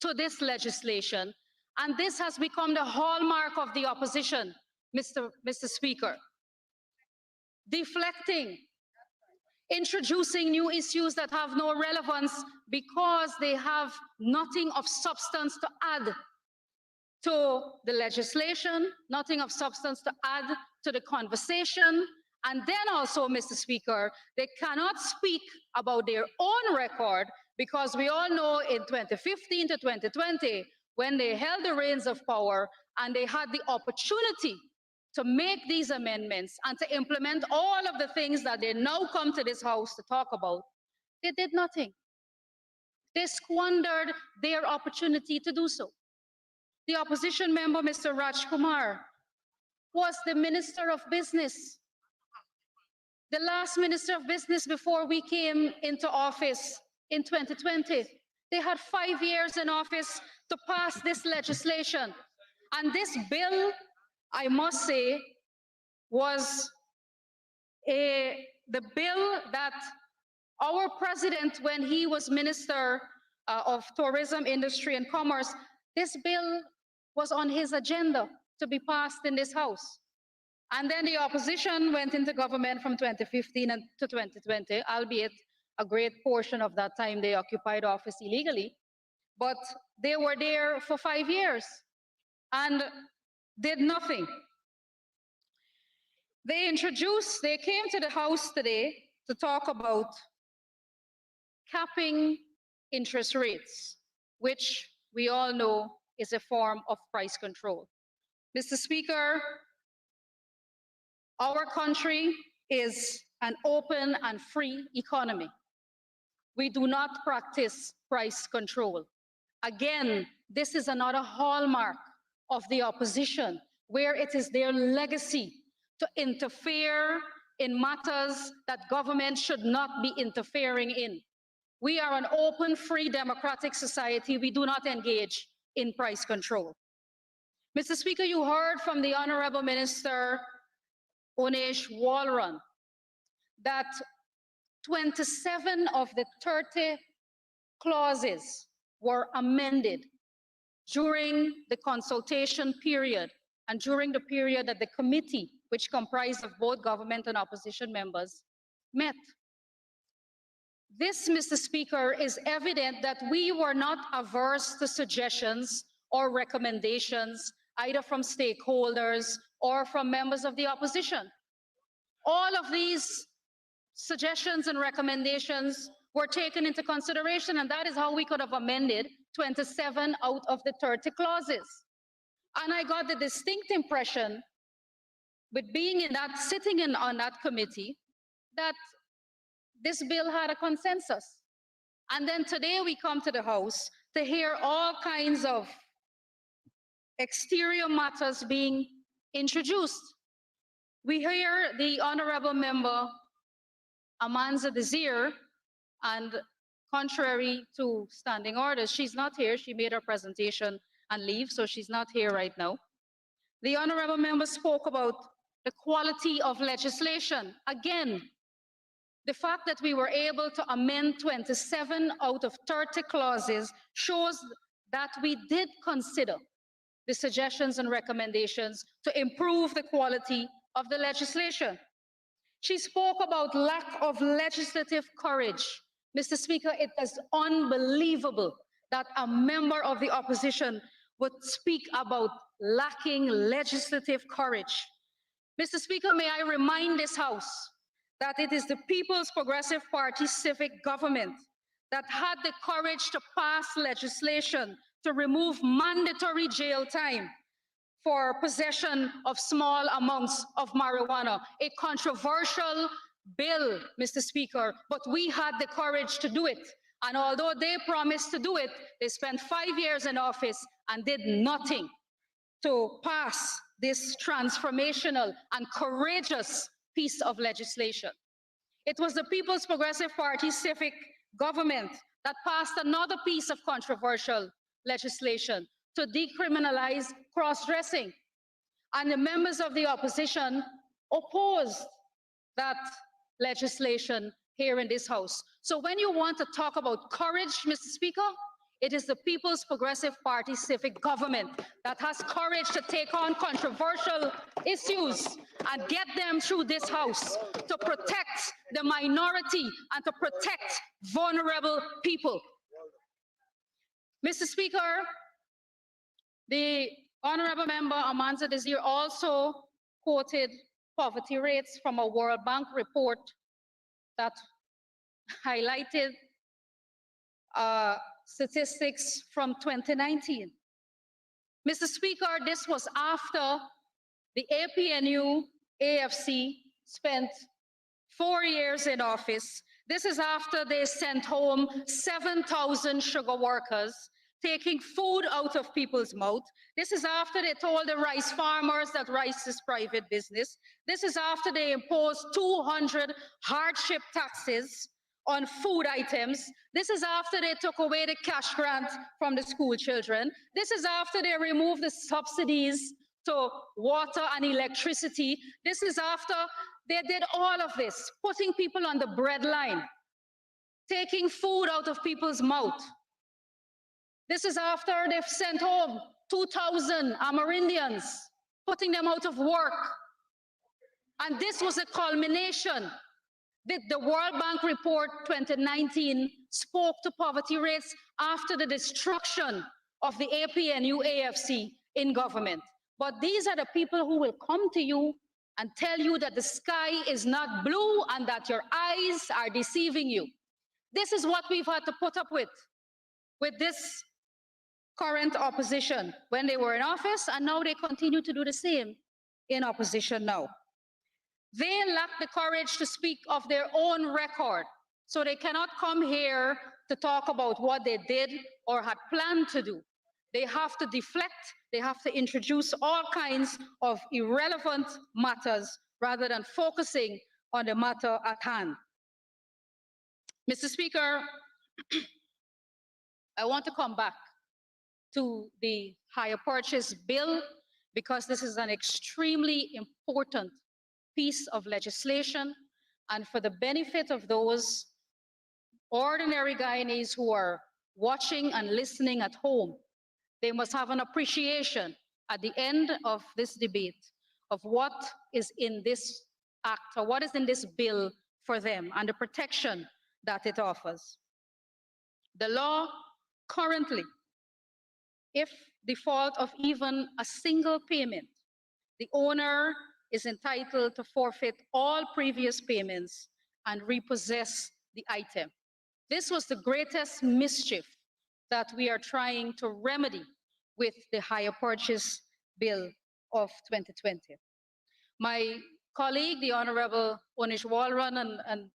to this legislation, And this has become the hallmark of the opposition, Mr. Speaker. Deflecting, introducing new issues that have no relevance because they have nothing of substance to add to the legislation, nothing of substance to add to the conversation. And then also, Mr. Speaker, they cannot speak about their own record because we all know in 2015 to 2020, when they held the reins of power and they had the opportunity to make these amendments and to implement all of the things that they now come to this House to talk about, they did nothing. They squandered their opportunity to do so. The opposition member, Mr. Rajkumar, was the Minister of Business. The last Minister of Business before we came into office in 2020. They had 5 years in office to pass this legislation. And this bill, I must say, was the bill that our president, when he was Minister of Tourism, Industry and Commerce, this bill was on his agenda to be passed in this House. And then the opposition went into government from 2015 to 2020, albeit a great portion of that time they occupied office illegally. But they were there for 5 years and did nothing. They came to the House today to talk about capping interest rates, which we all know is a form of price control. Mr. Speaker, our country is an open and free economy. We do not practice price control. Again, this is another hallmark of the opposition, where it is their legacy to interfere in matters that government should not be interfering in. We are an open, free, democratic society. We do not engage in price control. Mr. Speaker, you heard from the Honorable Minister Onesh Walron that 27 of the 30 clauses were amended during the consultation period and during the period that the committee, which comprised of both government and opposition members, met. This, Mr. Speaker, is evident that we were not averse to suggestions or recommendations, either from stakeholders or from members of the opposition. All of these suggestions and recommendations were taken into consideration, and that is how we could have amended 27 out of the 30 clauses. And I got the distinct impression, with being sitting on that committee, that this bill had a consensus. And then today we come to the House to hear all kinds of exterior matters being introduced. We hear the Honorable Member Amanza Desir, and contrary to standing orders, she's not here. She made her presentation and leave, so she's not here right now. The Honorable Member spoke about the quality of legislation. Again, the fact that we were able to amend 27 out of 30 clauses shows that we did consider the suggestions and recommendations to improve the quality of the legislation. She spoke about lack of legislative courage. Mr. Speaker, it is unbelievable that a member of the opposition would speak about lacking legislative courage. Mr. Speaker, may I remind this House that it is the People's Progressive Party civic government that had the courage to pass legislation to remove mandatory jail time for possession of small amounts of marijuana, a controversial bill, Mr. Speaker, but we had the courage to do it. And although they promised to do it, they spent 5 years in office and did nothing to pass this transformational and courageous piece of legislation. It was the People's Progressive Party civic government that passed another piece of controversial legislation to decriminalize cross-dressing. And the members of the opposition opposed that legislation here in this House. So when you want to talk about courage, Mr. Speaker, It is the People's Progressive Party civic government that has courage to take on controversial issues and get them through this House to protect the minority and to protect vulnerable people. Mr. Speaker, the Honorable Member Amanza Desir also quoted poverty rates from a World Bank report that highlighted statistics from 2019. Mr. Speaker, this was after the APNU AFC spent 4 years in office. This is after they sent home 7,000 sugar workers, taking food out of people's mouth. This is after they told the rice farmers that rice is private business. This is after they imposed 200 hardship taxes on food items. This is after they took away the cash grant from the school children. This is after they removed the subsidies to water and electricity. This is after they did all of this, putting people on the breadline, taking food out of people's mouth. This is after they've sent home 2,000 Amerindians, putting them out of work. And this was a culmination. The World Bank report 2019 spoke to poverty rates after the destruction of the APNU AFC in government. But these are the people who will come to you and tell you that the sky is not blue and that your eyes are deceiving you. This is what we've had to put up with this current opposition when they were in office, and now they continue to do the same in opposition now. They lack the courage to speak of their own record, so they cannot come here to talk about what they did or had planned to do. They have to deflect, they have to introduce all kinds of irrelevant matters rather than focusing on the matter at hand. Mr. Speaker, I want to come back to the hire purchase bill because this is an extremely important piece of legislation, and for the benefit of those ordinary Guyanese who are watching and listening at home, they must have an appreciation at the end of this debate of what is in this act or what is in this bill for them and the protection that it offers. The law currently, if default of even a single payment, the owner is entitled to forfeit all previous payments and repossess the item. This was the greatest mischief that we are trying to remedy with the hire purchase bill of 2020. My colleague, the Honorable Onish Walron, and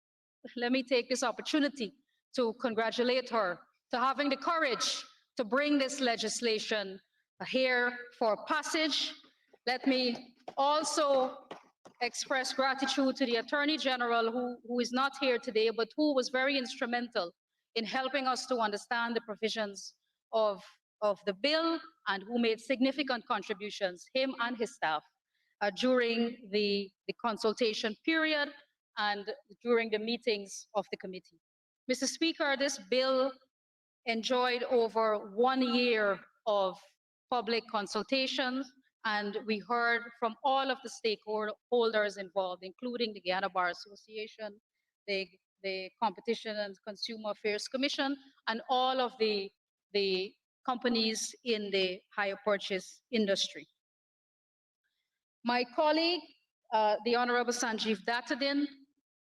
let me take this opportunity to congratulate her to having the courage to bring this legislation here for passage. Let me also express gratitude to the Attorney General who is not here today, but who was very instrumental in helping us to understand the provisions of the bill and who made significant contributions, him and his staff, during the consultation period and during the meetings of the committee. Mr. Speaker, this bill enjoyed over 1 year of public consultations, and we heard from all of the stakeholders involved, including the Guyana Bar Association, the Competition and Consumer Affairs Commission, and all of the companies in the hire purchase industry. My colleague, the Honorable Sanjeev Dattadin,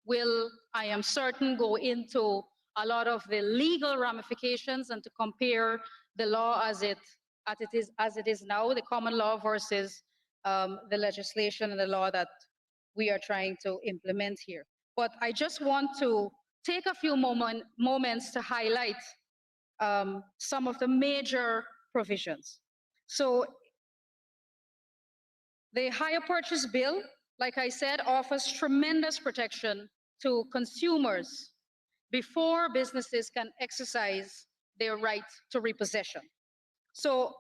will, I am certain, go into a lot of the legal ramifications and to compare the law as it is now, the common law versus the legislation and the law that we are trying to implement here. But I just want to take a few moments to highlight some of the major provisions. So the hire purchase bill, like I said, offers tremendous protection to consumers before businesses can exercise their right to repossession. So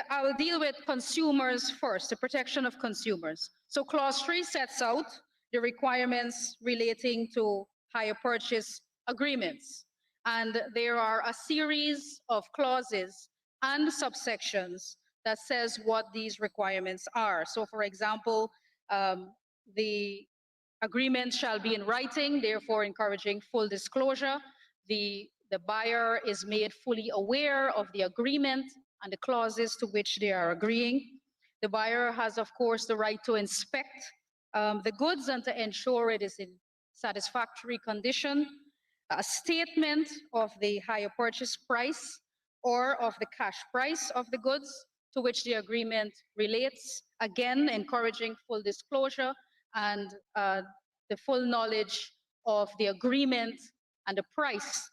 I will deal with consumers first, the protection of consumers. So Clause 3 sets out the requirements relating to hire purchase agreements. And there are a series of clauses and subsections that says what these requirements are. So for example, the agreement shall be in writing, therefore encouraging full disclosure. The buyer is made fully aware of the agreement and the clauses to which they are agreeing. The buyer has, of course, the right to inspect the goods and to ensure it is in satisfactory condition. A statement of the higher purchase price or of the cash price of the goods to which the agreement relates, again, encouraging full disclosure and the full knowledge of the agreement and the price